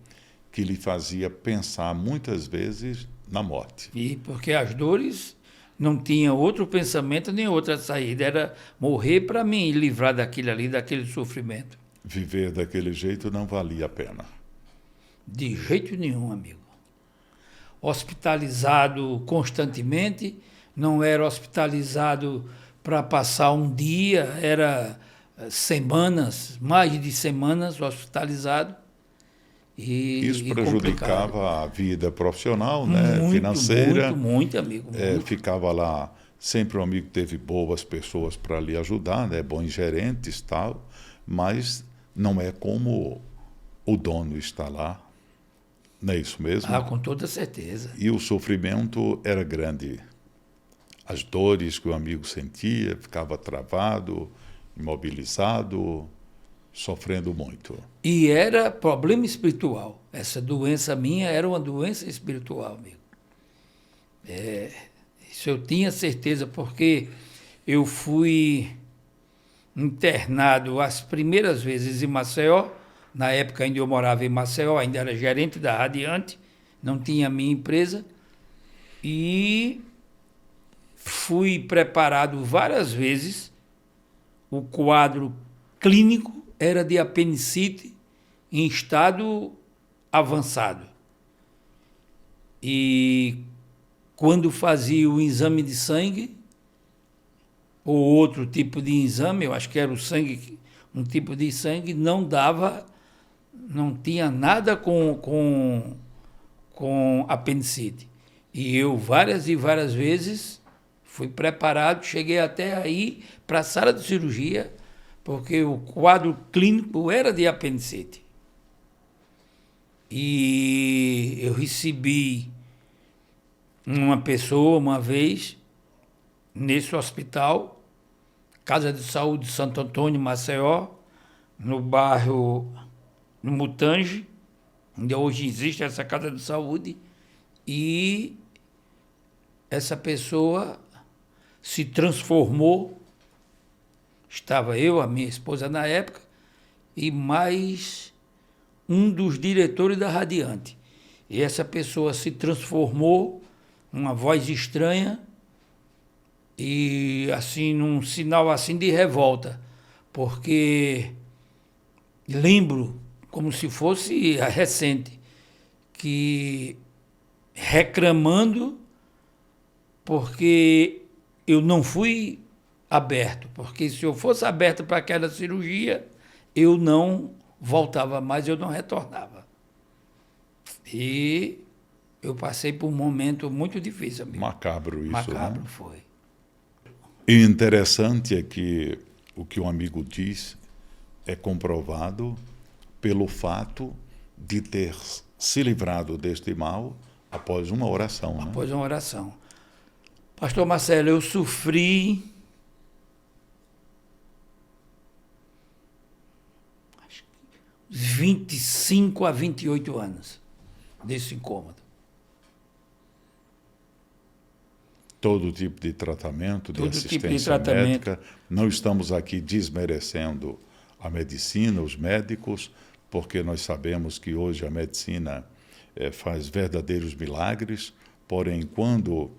que lhe fazia pensar muitas vezes na morte. E porque as dores não tinha outro pensamento nem outra saída, era morrer para mim livrar daquilo ali, daquele sofrimento. Viver daquele jeito não valia a pena. De jeito nenhum, amigo. Hospitalizado constantemente, não era hospitalizado para passar um dia, era semanas, mais de semanas hospitalizado. Isso E prejudicava complicado. a vida profissional, né? Muito, Financeira. muito, amigo. Muito. Ficava lá, sempre o amigo teve boas pessoas para lhe ajudar, né? Bons gerentes e tal, mas não é como o dono está lá, não é isso mesmo? Com toda certeza. E o sofrimento era grande. As dores que o amigo sentia, ficava travado, imobilizado, sofrendo muito. E era problema espiritual. Essa doença minha era uma doença espiritual, amigo. Isso eu tinha certeza, porque eu fui internado as primeiras vezes em Maceió. Na época ainda eu morava em Maceió, ainda era gerente da Radiante, não tinha minha empresa. E fui preparado várias vezes. O quadro clínico era de apendicite em estado avançado. E quando fazia o exame de sangue, ou outro tipo de exame, eu acho que era o sangue, um tipo de sangue, não dava, não tinha nada com apendicite. E eu várias e várias vezes fui preparado, cheguei até aí para a sala de cirurgia, porque o quadro clínico era de apendicite. E eu recebi uma pessoa, uma vez, nesse hospital, Casa de Saúde Santo Antônio, Maceió, no bairro, no Mutange, onde hoje existe essa Casa de Saúde, e essa pessoa se transformou. Estava eu, a minha esposa na época, e mais um dos diretores da Radiante. E essa pessoa se transformou, uma voz estranha, e assim, num sinal assim de revolta, porque lembro, como se fosse recente, que reclamando porque eu não fui aberto, porque se eu fosse aberto para aquela cirurgia, eu não voltava mais, eu não retornava. E eu passei por um momento muito difícil, amigo. Macabro isso, Macabro né? foi. E o interessante é que o que o amigo diz é comprovado pelo fato de ter se livrado deste mal após uma oração, né? Após uma oração. Pastor Marcelo, eu sofri 25 a 28 anos desse incômodo. Todo tipo de tratamento, de Todo tipo de assistência tratamento. médica. Não estamos aqui desmerecendo a medicina, os médicos, porque nós sabemos que hoje a medicina faz verdadeiros milagres, porém, quando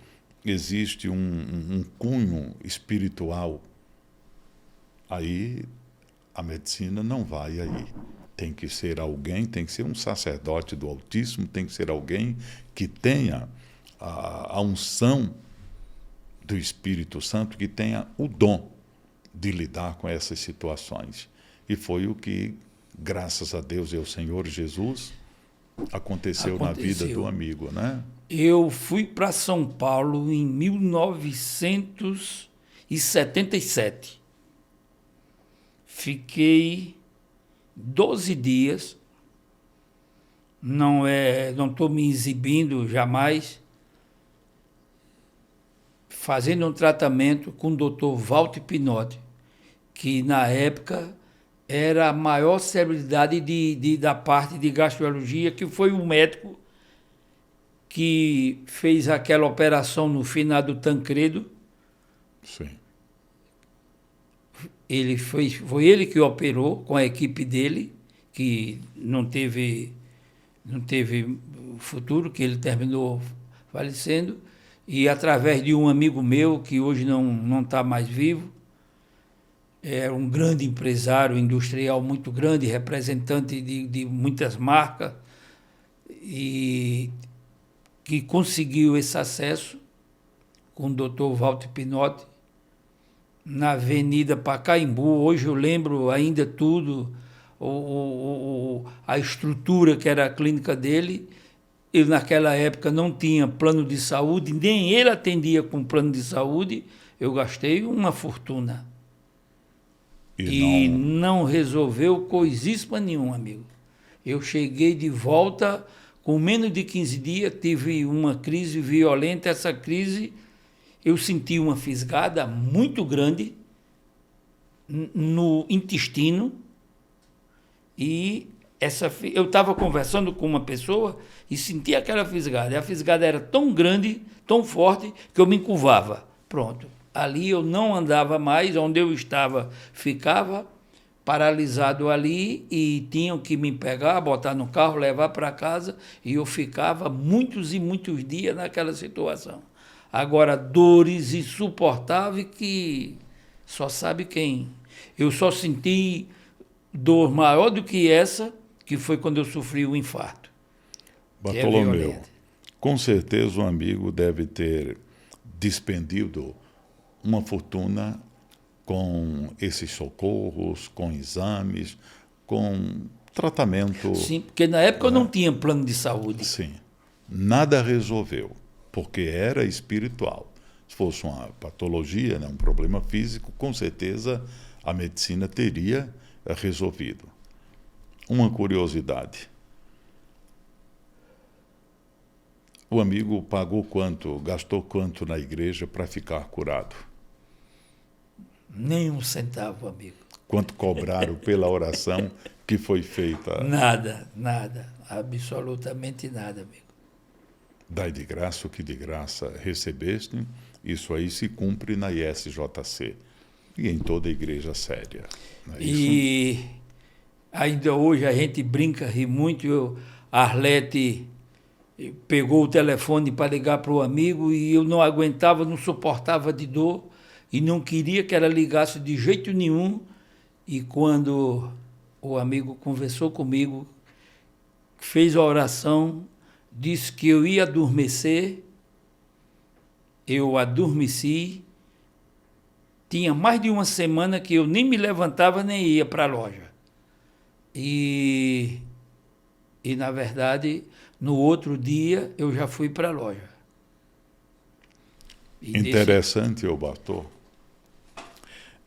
existe um cunho espiritual, aí a medicina não vai aí. Tem que ser alguém, tem que ser um sacerdote do Altíssimo, tem que ser alguém que tenha a unção do Espírito Santo, que tenha o dom de lidar com essas situações. E foi o que, graças a Deus e ao Senhor Jesus, aconteceu na vida do amigo, né? Eu fui para São Paulo em 1977. Fiquei 12 dias. Não estou me exibindo jamais. Fazendo um tratamento com o Dr. Walter Pinotti, que na época era a maior celebridade da parte de gastrologia, que foi o médico que fez aquela operação no finado Tancredo. Sim. Foi ele que operou com a equipe dele, que não teve futuro, que ele terminou falecendo. E através de um amigo meu, que hoje não está mais vivo, é um grande empresário industrial muito grande, representante de muitas marcas, e que conseguiu esse acesso com o Dr. Walter Pinotti, na Avenida Pacaembu. Hoje eu lembro ainda tudo, a estrutura que era a clínica dele. Ele, naquela época, não tinha plano de saúde, nem ele atendia com plano de saúde. Eu gastei uma fortuna. E não resolveu coisíssima nenhuma, amigo. Eu cheguei de volta, com menos de 15 dias, tive uma crise violenta. Essa crise, eu senti uma fisgada muito grande no intestino. E eu estava conversando com uma pessoa e senti aquela fisgada. E a fisgada era tão grande, tão forte, que eu me encurvava. Pronto. Ali eu não andava mais, onde eu estava, ficava paralisado ali e tinham que me pegar, botar no carro, levar para casa, e eu ficava muitos e muitos dias naquela situação. Agora, dores insuportáveis que só sabe quem. Eu só senti dor maior do que essa, que foi quando eu sofri o infarto. Bartolomeu, com certeza um amigo deve ter despendido uma fortuna com esses socorros, com exames, com tratamento. Sim, porque na época eu não tinha plano de saúde. Sim. Nada resolveu, porque era espiritual. Se fosse uma patologia, né, um problema físico, com certeza a medicina teria resolvido. Uma curiosidade. O amigo pagou quanto, gastou quanto na igreja para ficar curado? Nem um centavo, amigo. Quanto cobraram pela oração que foi feita? Nada, nada. Absolutamente nada, amigo. Dai de graça o que de graça recebeste, isso aí se cumpre na ISJC e em toda a igreja séria. Não é e isso? Ainda hoje a gente brinca, ri muito. A Arlete pegou o telefone para ligar para o amigo e eu não aguentava, não suportava de dor e não queria que ela ligasse de jeito nenhum. E quando o amigo conversou comigo, fez a oração, disse que eu ia adormecer, eu adormeci. Tinha mais de uma semana que eu nem me levantava nem ia para a loja. E na verdade, no outro dia, eu já fui para a loja. Interessante, Bartô,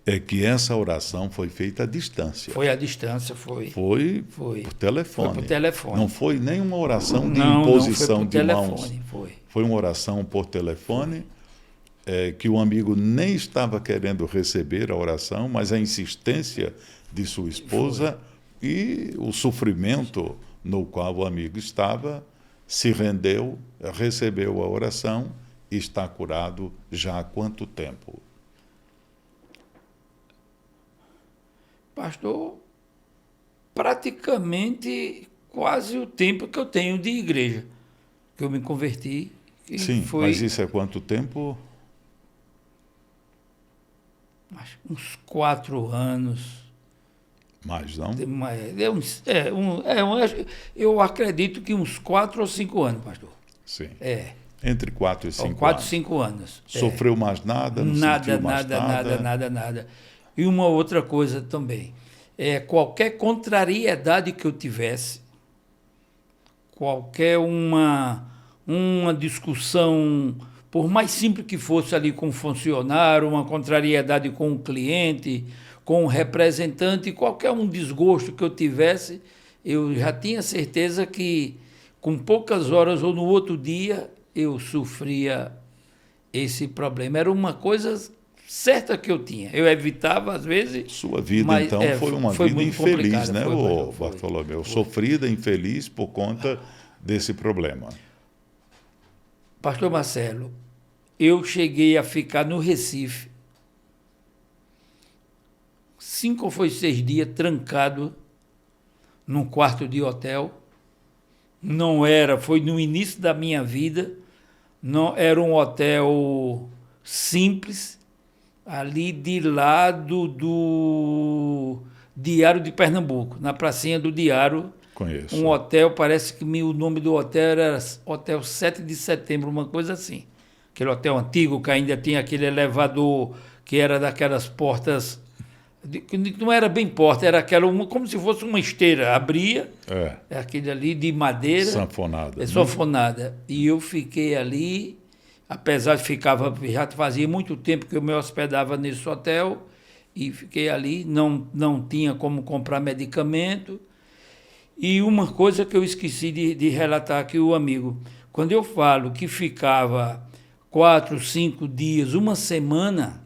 é que essa oração foi feita à distância. Foi à distância, foi. Foi por telefone. Foi por telefone. Não foi nenhuma oração de imposição de mãos. Foi uma oração por telefone, que o amigo nem estava querendo receber a oração, mas a insistência de sua esposa e o sofrimento no qual o amigo estava, se rendeu, recebeu a oração e está curado já há quanto tempo? Pastor, praticamente quase o tempo que eu tenho de igreja, que eu me converti. Sim, mas isso é quanto tempo? Acho uns 4 anos. Mais não? Eu acredito que uns 4 ou 5 anos, pastor. Sim. Entre 4 e 5 anos. 4 e 5 anos. Sofreu mais nada? Não sentiu mais nada? Nada. E uma outra coisa também. Qualquer contrariedade que eu tivesse, qualquer uma discussão, por mais simples que fosse ali com o funcionário, uma contrariedade com o cliente, com o representante, qualquer um desgosto que eu tivesse, eu já tinha certeza que com poucas horas ou no outro dia eu sofria esse problema. Era uma coisa certa que eu tinha. Eu evitava, às vezes... Sua vida, então, foi uma vida infeliz, né, Bartolomeu? Sofrida, infeliz por conta desse problema. Pastor Marcelo, eu cheguei a ficar no Recife 5 ou 6 dias trancado num quarto de hotel. Foi no início da minha vida, não era um hotel simples, ali de lado do Diário de Pernambuco, na pracinha do Diário. Conheço. Um hotel, parece que o nome do hotel era Hotel 7 de Setembro, uma coisa assim. aquele hotel antigo que ainda tinha aquele elevador que era daquelas portas, que não era bem porta, era aquela, como se fosse uma esteira, abria, aquele ali de madeira. Sanfonada. Sanfonada. E eu fiquei ali, apesar de já fazia muito tempo que eu me hospedava nesse hotel, e fiquei ali, não tinha como comprar medicamento. E uma coisa que eu esqueci de relatar aqui, o amigo, quando eu falo que ficava 4, 5 dias, uma semana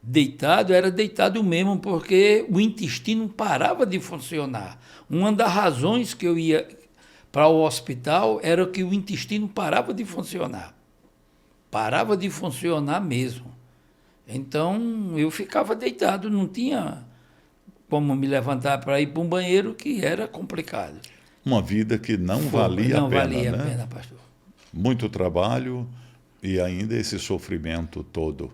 deitado, era deitado mesmo, porque o intestino parava de funcionar. Uma das razões que eu ia para o hospital era que o intestino parava de funcionar. Parava de funcionar mesmo. Então, eu ficava deitado, não tinha como me levantar para ir para um banheiro, que era complicado. Uma vida que não valia a pena, não valia né? a pena, pastor. Muito trabalho e ainda esse sofrimento todo.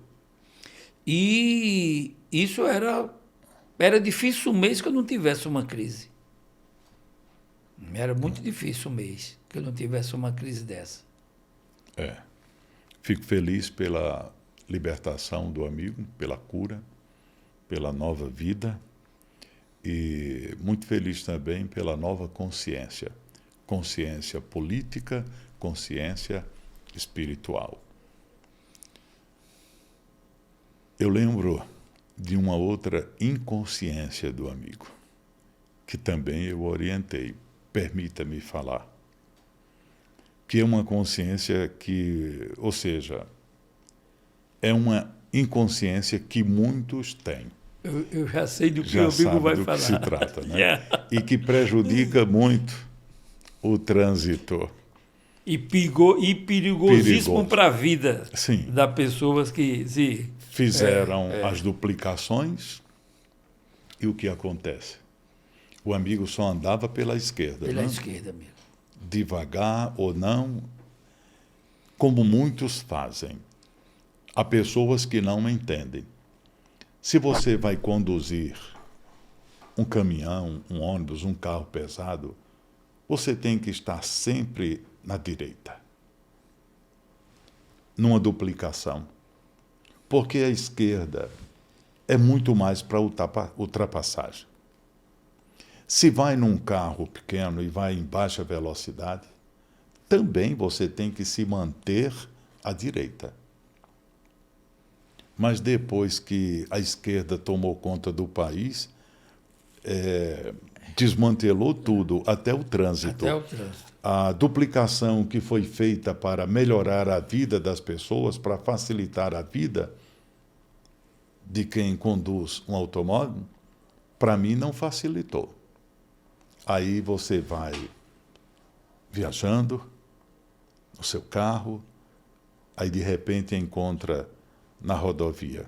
E isso era difícil um mês que eu não tivesse uma crise. Era muito difícil um mês que eu não tivesse uma crise dessa. Fico feliz pela libertação do amigo, pela cura, pela nova vida. E muito feliz também pela nova consciência. Consciência política, consciência espiritual. Eu lembro de uma outra inconsciência do amigo, que também eu orientei. Permita-me falar. Que é uma consciência que, ou seja, é uma inconsciência que muitos têm. Eu já sei do que o amigo vai falar. Já sabe do que se trata, né? E que prejudica muito o trânsito. E perigosíssimo para a vida das pessoas que se... Fizeram as duplicações e o que acontece? O amigo só andava pela esquerda. Pela esquerda mesmo. Devagar ou não, como muitos fazem. Há pessoas que não entendem. Se você vai conduzir um caminhão, um ônibus, um carro pesado, você tem que estar sempre na direita. Numa duplicação. Porque a esquerda é muito mais para ultrapassagem. Se vai num carro pequeno e vai em baixa velocidade, também você tem que se manter à direita. Mas depois que a esquerda tomou conta do país, desmantelou tudo, até o trânsito. Até o trânsito. A duplicação que foi feita para melhorar a vida das pessoas, para facilitar a vida de quem conduz um automóvel, para mim não facilitou. Aí você vai viajando no seu carro, aí de repente encontra na rodovia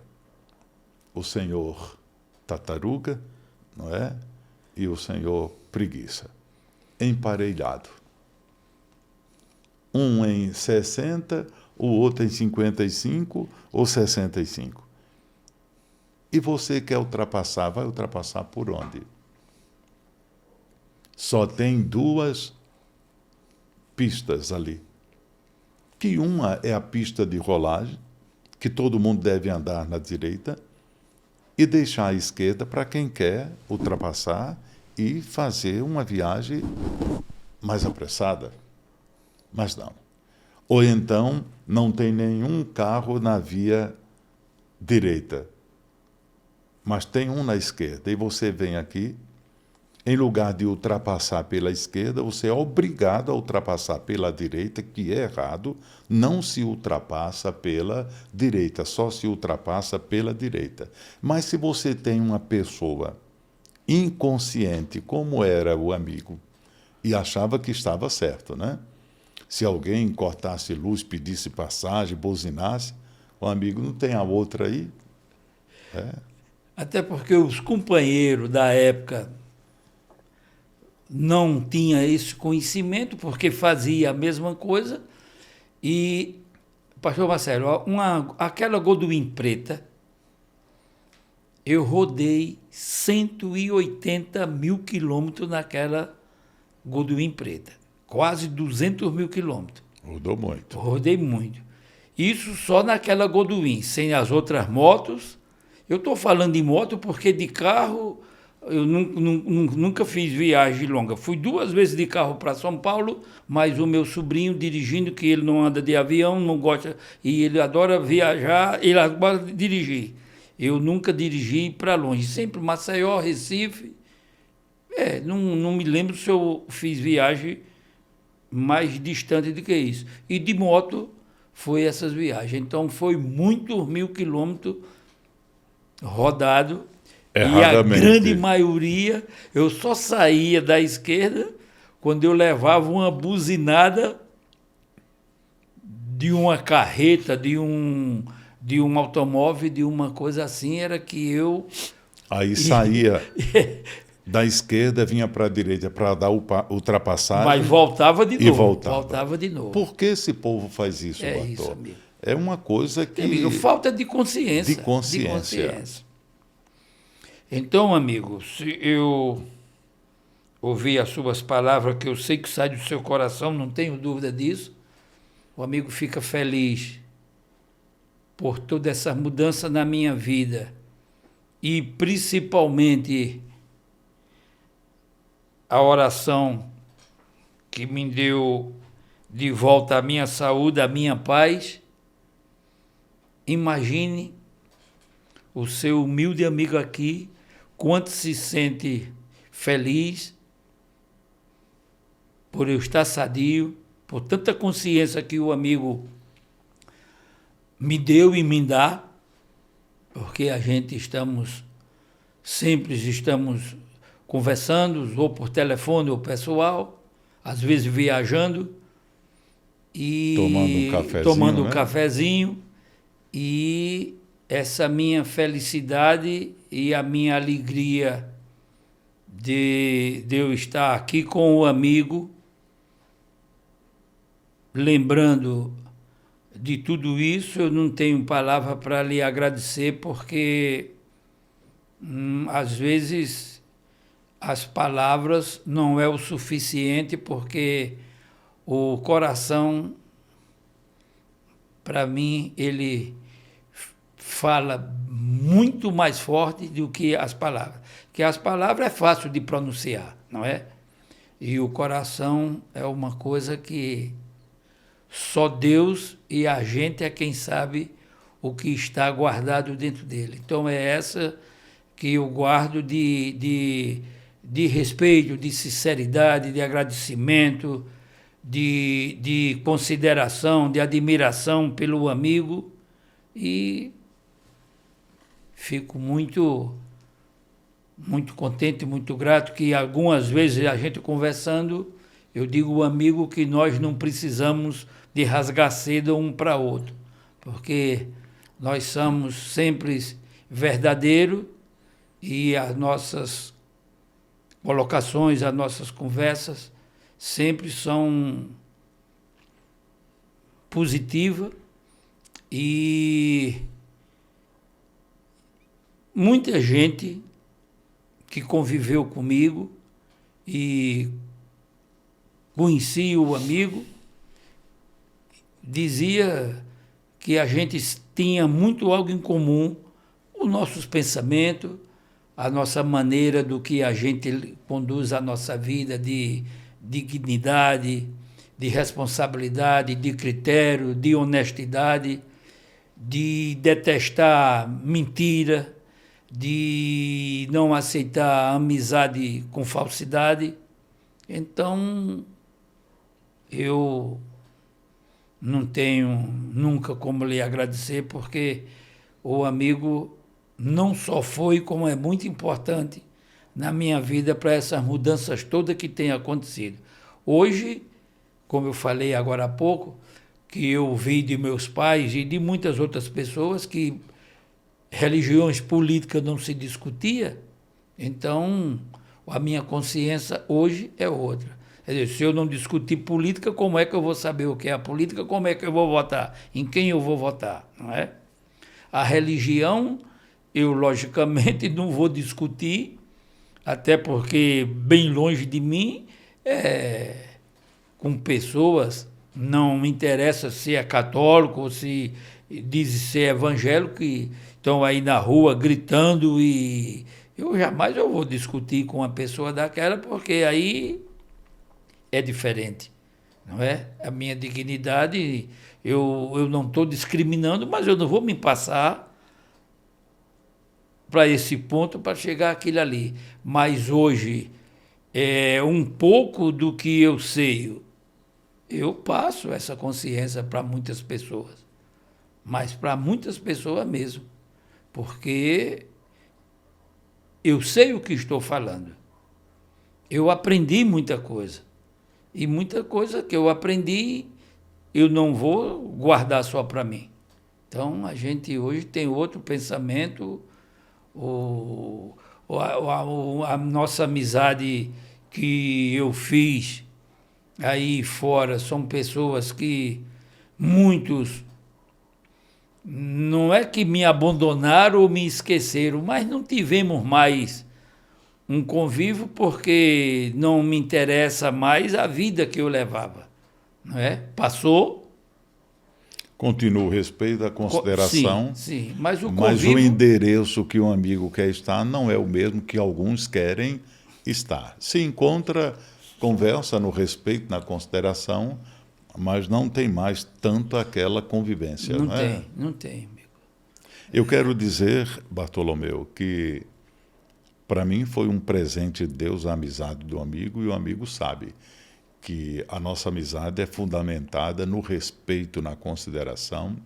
o senhor tartaruga, não é? E o senhor preguiça, emparelhado. Um em 60, o outro em 55 ou 65. E você quer ultrapassar, vai ultrapassar por onde? Só tem 2 pistas ali. Que uma é a pista de rolagem, que todo mundo deve andar na direita, e deixar à esquerda para quem quer ultrapassar e fazer uma viagem mais apressada. Mas não. Ou então não tem nenhum carro na via direita, mas tem um na esquerda, e você vem aqui, em lugar de ultrapassar pela esquerda, você é obrigado a ultrapassar pela direita, que é errado. Não se ultrapassa pela direita, só se ultrapassa pela direita. Mas se você tem uma pessoa inconsciente, como era o amigo, e achava que estava certo, né? Se alguém cortasse luz, pedisse passagem, buzinasse, o amigo não tem a outra aí? Até porque os companheiros da época não tinham esse conhecimento, porque fazia a mesma coisa. E, pastor Marcelo, aquela Goldwyn preta, eu rodei 180 mil quilômetros naquela Goldwyn preta. Quase 200 mil quilômetros. Rodou muito. Rodei muito. Isso só naquela Goduim, sem as outras motos. Eu estou falando de moto porque de carro eu nunca fiz viagem longa. Fui 2 vezes de carro para São Paulo, mas o meu sobrinho dirigindo, que ele não anda de avião, não gosta, e ele adora viajar, ele adora dirigir. Eu nunca dirigi para longe, sempre Maceió, Recife. Não me lembro se eu fiz viagem mais distante do que isso. E de moto foi essas viagens. Então foi muitos 1.000 quilômetros rodado. Erradamente. E a grande maioria, eu só saía da esquerda quando eu levava uma buzinada de uma carreta, de um automóvel, de uma coisa assim, era que eu... Aí saía da esquerda, vinha para a direita para dar ultrapassagem. Mas voltava de novo. E voltava. Voltava de novo. Por que esse povo faz isso, É Bartô? isso, amigo. É uma coisa que... Amigo, falta de consciência. De consciência. Então, amigo, se eu ouvir as suas palavras, que eu sei que sai do seu coração, não tenho dúvida disso, o amigo fica feliz por toda essa mudança na minha vida e principalmente a oração que me deu de volta a minha saúde, a minha paz. Imagine o seu humilde amigo aqui, quanto se sente feliz por eu estar sadio, por tanta consciência que o amigo me deu e me dá, porque a gente sempre estamos conversando, ou por telefone ou pessoal, às vezes viajando, e tomando um cafezinho, e essa minha felicidade e a minha alegria de eu estar aqui com o amigo, lembrando de tudo isso, eu não tenho palavra para lhe agradecer, porque às vezes as palavras não é o suficiente, porque o coração, para mim, ele fala muito mais forte do que as palavras. Que as palavras é fácil de pronunciar, não é? E o coração é uma coisa que só Deus e a gente é quem sabe o que está guardado dentro dele. Então é essa que eu guardo de respeito, de sinceridade, de agradecimento, de consideração, de admiração pelo amigo, e fico muito contente, muito grato, que algumas vezes a gente conversando, eu digo ao amigo que nós não precisamos de rasgar seda um para outro, porque nós somos sempre verdadeiros e as nossas colocações, as nossas conversas sempre são positivas, e muita gente que conviveu comigo e conhecia o amigo dizia que a gente tinha muito algo em comum, os nossos pensamentos, a nossa maneira do que a gente conduz a nossa vida, de dignidade, de responsabilidade, de critério, de honestidade, de detestar mentira, de não aceitar amizade com falsidade. Então, eu não tenho nunca como lhe agradecer, porque o amigo não só foi, como é muito importante na minha vida para essas mudanças todas que têm acontecido. Hoje, como eu falei agora há pouco, que eu vi de meus pais e de muitas outras pessoas que religiões políticas não se discutia, então a minha consciência hoje é outra. Quer dizer, se eu não discutir política, como é que eu vou saber o que é a política? Como é que eu vou votar? Em quem eu vou votar? Não é? A religião, eu logicamente não vou discutir, até porque bem longe de mim, com pessoas não me interessa se é católico ou se diz ser evangélico, e estão aí na rua gritando, e eu vou discutir com uma pessoa daquela, porque aí é diferente, não é? A minha dignidade, eu não estou discriminando, mas eu não vou me passar para esse ponto para chegar àquilo ali. Mas hoje, um pouco do que eu sei, eu passo essa consciência para muitas pessoas, mas para muitas pessoas mesmo, porque eu sei o que estou falando. Eu aprendi muita coisa, e muita coisa que eu aprendi eu não vou guardar só para mim. Então, a gente hoje tem outro pensamento. A nossa amizade que eu fiz aí fora são pessoas que muitos não é que me abandonaram ou me esqueceram, mas não tivemos mais um convívio porque não me interessa mais a vida que eu levava, não é? Passou. Continua o respeito, a consideração, sim, mas o convívio... Mas o endereço que um amigo quer estar não é o mesmo que alguns querem estar. Se encontra, conversa no respeito, na consideração, mas não tem mais tanto aquela convivência. Não tem, amigo. Eu quero dizer, Bartolomeu, que para mim foi um presente de Deus a amizade do amigo, e o amigo sabe que a nossa amizade é fundamentada no respeito, na consideração,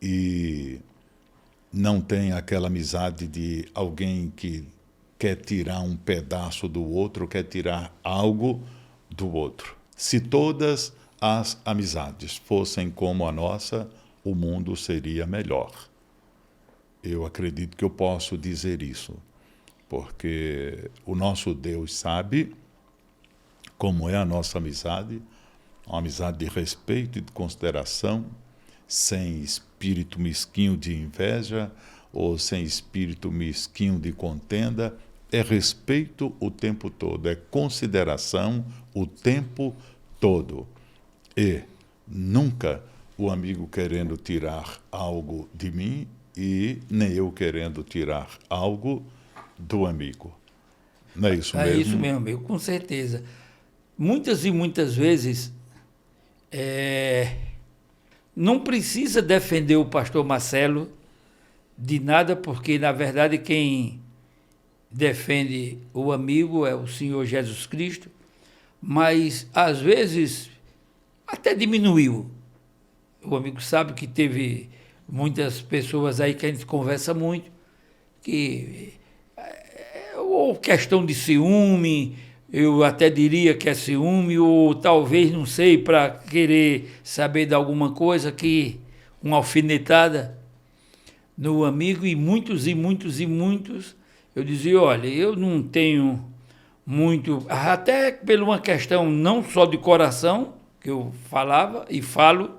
e não tem aquela amizade de alguém que quer tirar um pedaço do outro, quer tirar algo do outro. Se todas as amizades fossem como a nossa, o mundo seria melhor. Eu acredito que eu posso dizer isso, porque o nosso Deus sabe como é a nossa amizade, uma amizade de respeito e de consideração, sem espírito mesquinho de inveja ou sem espírito mesquinho de contenda. É respeito o tempo todo, é consideração o tempo todo. E nunca o amigo querendo tirar algo de mim e nem eu querendo tirar algo do amigo. Não é isso mesmo? É isso mesmo, amigo, com certeza. Muitas e muitas vezes não precisa defender o pastor Marcelo de nada, porque, na verdade, quem defende o amigo é o Senhor Jesus Cristo, mas, às vezes, até diminuiu. O amigo sabe que teve muitas pessoas aí que a gente conversa muito, que ou questão de ciúme, eu até diria que é ciúme, ou talvez, não sei, para querer saber de alguma coisa, que uma alfinetada no amigo, e muitos, eu dizia, olha, eu não tenho muito, até por uma questão não só de coração, que eu falava e falo,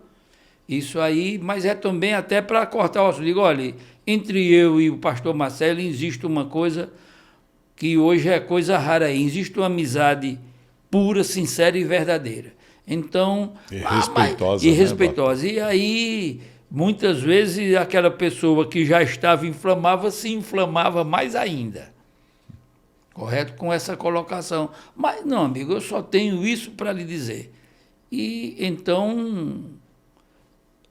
isso aí, mas é também até para cortar o osso. Digo, olha, entre eu e o pastor Marcelo existe uma coisa que hoje é coisa rara aí. Existe uma amizade pura, sincera e verdadeira. Então... E respeitosa. E respeitosa. Né, e aí, muitas vezes, aquela pessoa que já estava inflamada se inflamava mais ainda. Correto? Com essa colocação. Mas não, amigo, eu só tenho isso para lhe dizer. E então,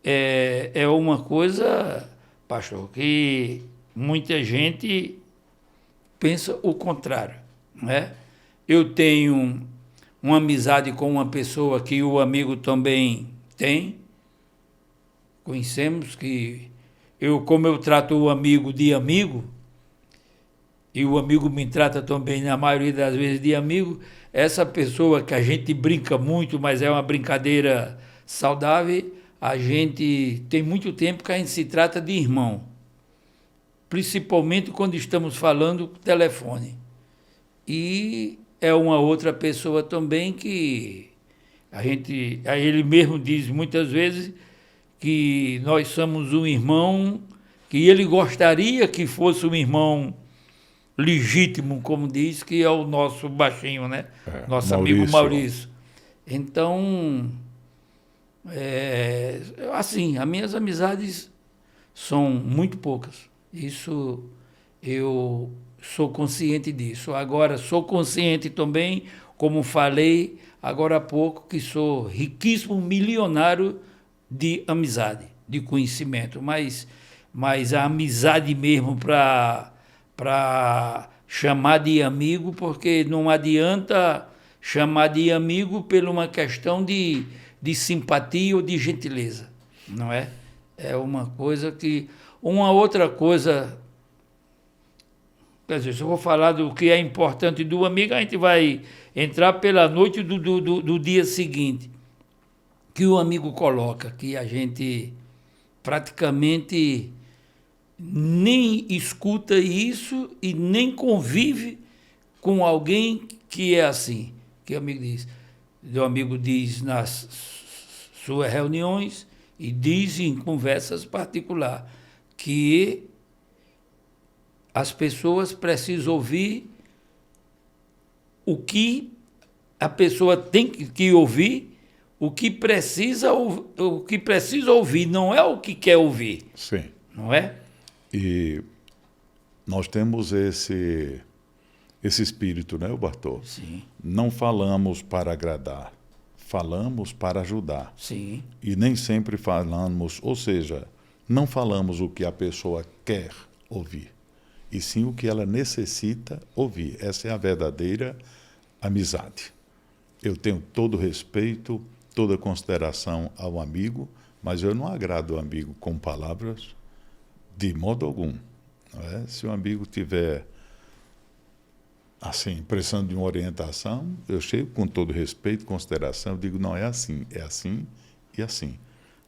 é uma coisa, pastor, que muita gente pensa o contrário, né? Eu tenho uma amizade com uma pessoa que o amigo também tem. Conhecemos que como eu trato o amigo de amigo, e o amigo me trata também, na maioria das vezes, de amigo, essa pessoa que a gente brinca muito, mas é uma brincadeira saudável, a gente tem muito tempo que a gente se trata de irmão. Principalmente quando estamos falando por telefone. E é uma outra pessoa também que ele mesmo diz muitas vezes que nós somos um irmão, que ele gostaria que fosse um irmão legítimo, como diz, que é o nosso baixinho, né? Nosso amigo Maurício. Então, Assim, as minhas amizades são muito poucas. Isso eu sou consciente disso. Agora, sou consciente também, como falei agora há pouco, que sou riquíssimo, milionário de amizade, de conhecimento. Mas a amizade mesmo para chamar de amigo, porque não adianta chamar de amigo por uma questão de simpatia ou de gentileza, não é? É uma coisa que... Uma outra coisa... Quer dizer, se eu vou falar do que é importante do amigo, a gente vai entrar pela noite do dia seguinte, que o amigo coloca, que a gente praticamente nem escuta isso e nem convive com alguém que é assim, que o amigo diz nas suas reuniões e diz em conversas particulares que as pessoas precisam ouvir o que a pessoa tem que ouvir, o que precisa ouvir, não é o que quer ouvir. Sim. Não é? E nós temos esse espírito, né, Bartô? Sim. Não falamos para agradar, falamos para ajudar. Sim. E nem sempre falamos, ou seja, não falamos o que a pessoa quer ouvir, e sim o que ela necessita ouvir. Essa é a verdadeira amizade. Eu tenho todo respeito, toda consideração ao amigo, mas eu não agrado o amigo com palavras de modo algum. Não é? Se o amigo tiver assim, precisando de uma orientação, eu chego com todo respeito, consideração, eu digo, não, é assim e assim.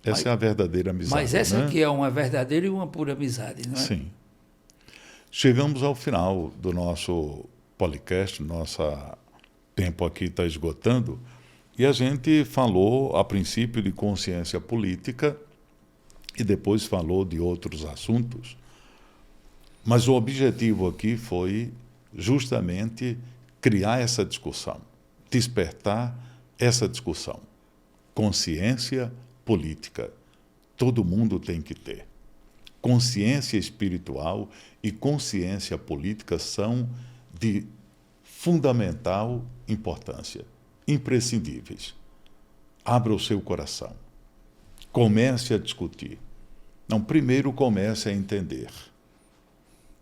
Essa é a verdadeira amizade. Mas essa né? aqui é uma verdadeira e uma pura amizade, não é? Sim. Chegamos ao final do nosso podcast, nosso tempo aqui está esgotando, e a gente falou, a princípio, de consciência política e depois falou de outros assuntos, mas o objetivo aqui foi justamente criar essa discussão, despertar essa discussão. Consciência política, todo mundo tem que ter. Consciência espiritual e consciência política são de fundamental importância, imprescindíveis. Abra o seu coração. Comece a discutir. Não, primeiro comece a entender.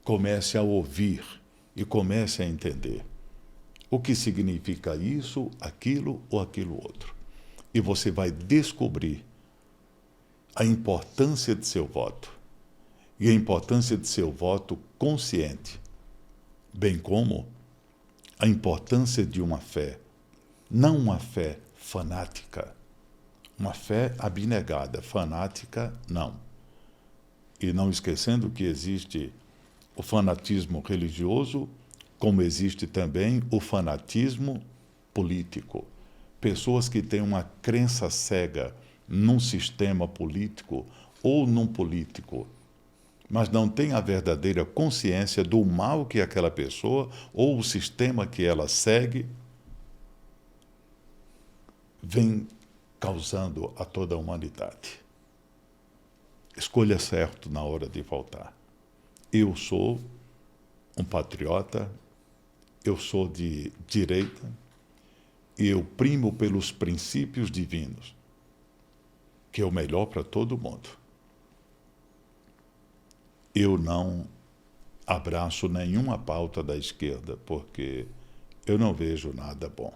Comece a ouvir e comece a entender o que significa isso, aquilo ou aquilo outro. E você vai descobrir a importância de seu voto. E a importância de seu voto consciente, bem como a importância de uma fé, não uma fé fanática, uma fé abnegada, fanática não. E não esquecendo que existe o fanatismo religioso, como existe também o fanatismo político. Pessoas que têm uma crença cega num sistema político ou num político, mas não tem a verdadeira consciência do mal que aquela pessoa ou o sistema que ela segue vem causando a toda a humanidade. Escolha certo na hora de votar. Eu sou um patriota, eu sou de direita e eu primo pelos princípios divinos, que é o melhor para todo mundo. Eu não abraço nenhuma pauta da esquerda, porque eu não vejo nada bom.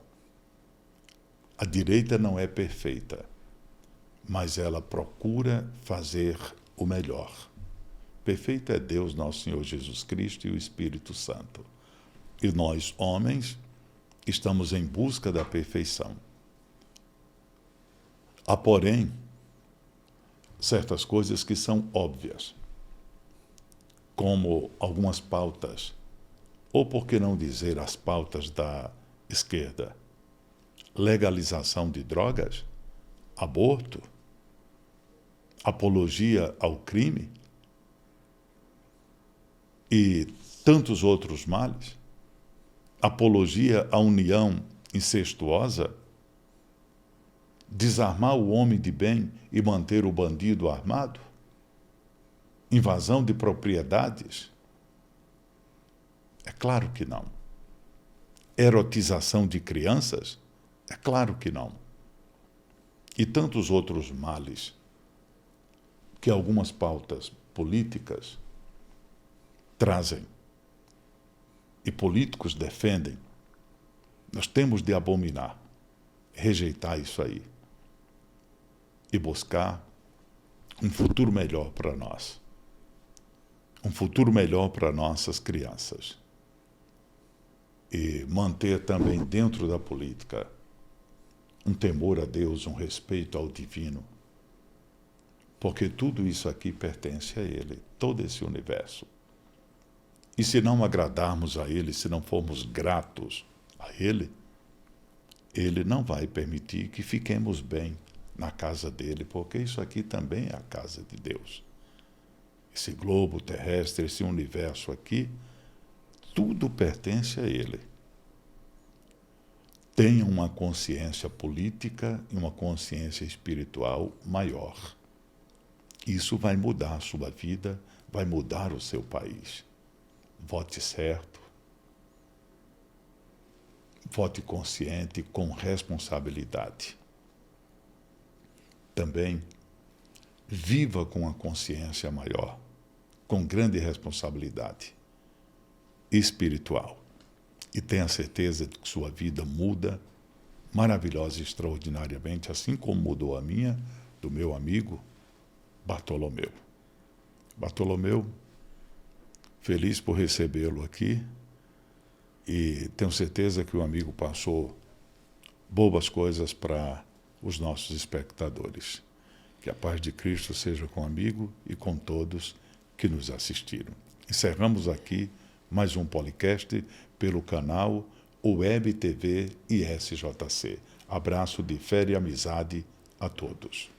A direita não é perfeita, mas ela procura fazer o melhor. Perfeito é Deus, nosso Senhor Jesus Cristo e o Espírito Santo. E nós, homens, estamos em busca da perfeição. Há, porém, certas coisas que são óbvias, como algumas pautas, ou por que não dizer as pautas da esquerda, legalização de drogas, aborto, apologia ao crime e tantos outros males, apologia à união incestuosa, Desarmar o homem de bem e manter o bandido armado? Invasão de propriedades? É claro que não. Erotização de crianças? É claro que não. E tantos outros males que algumas pautas políticas trazem e políticos defendem, nós temos de abominar, rejeitar isso aí e buscar um futuro melhor para nós, um futuro melhor para nossas crianças e manter também dentro da política um temor a Deus, um respeito ao divino, porque tudo isso aqui pertence a Ele, todo esse universo. E se não agradarmos a Ele, se não formos gratos a Ele, Ele não vai permitir que fiquemos bem na casa dele, porque isso aqui também é a casa de Deus. Esse globo terrestre, esse universo aqui, tudo pertence a Ele. Tenha uma consciência política e uma consciência espiritual maior. Isso vai mudar a sua vida, vai mudar o seu país. Vote certo, vote consciente, com responsabilidade. Também viva com a consciência maior, com grande responsabilidade espiritual. E tenha certeza de que sua vida muda maravilhosa e extraordinariamente, assim como mudou a minha, do meu amigo Bartolomeu. Bartolomeu, feliz por recebê-lo aqui e tenho certeza que o amigo passou boas coisas para os nossos espectadores. Que a paz de Cristo seja com o amigo e com todos que nos assistiram. Encerramos aqui mais um podcast pelo canal Web TV ISJC. Abraço de fé e amizade a todos.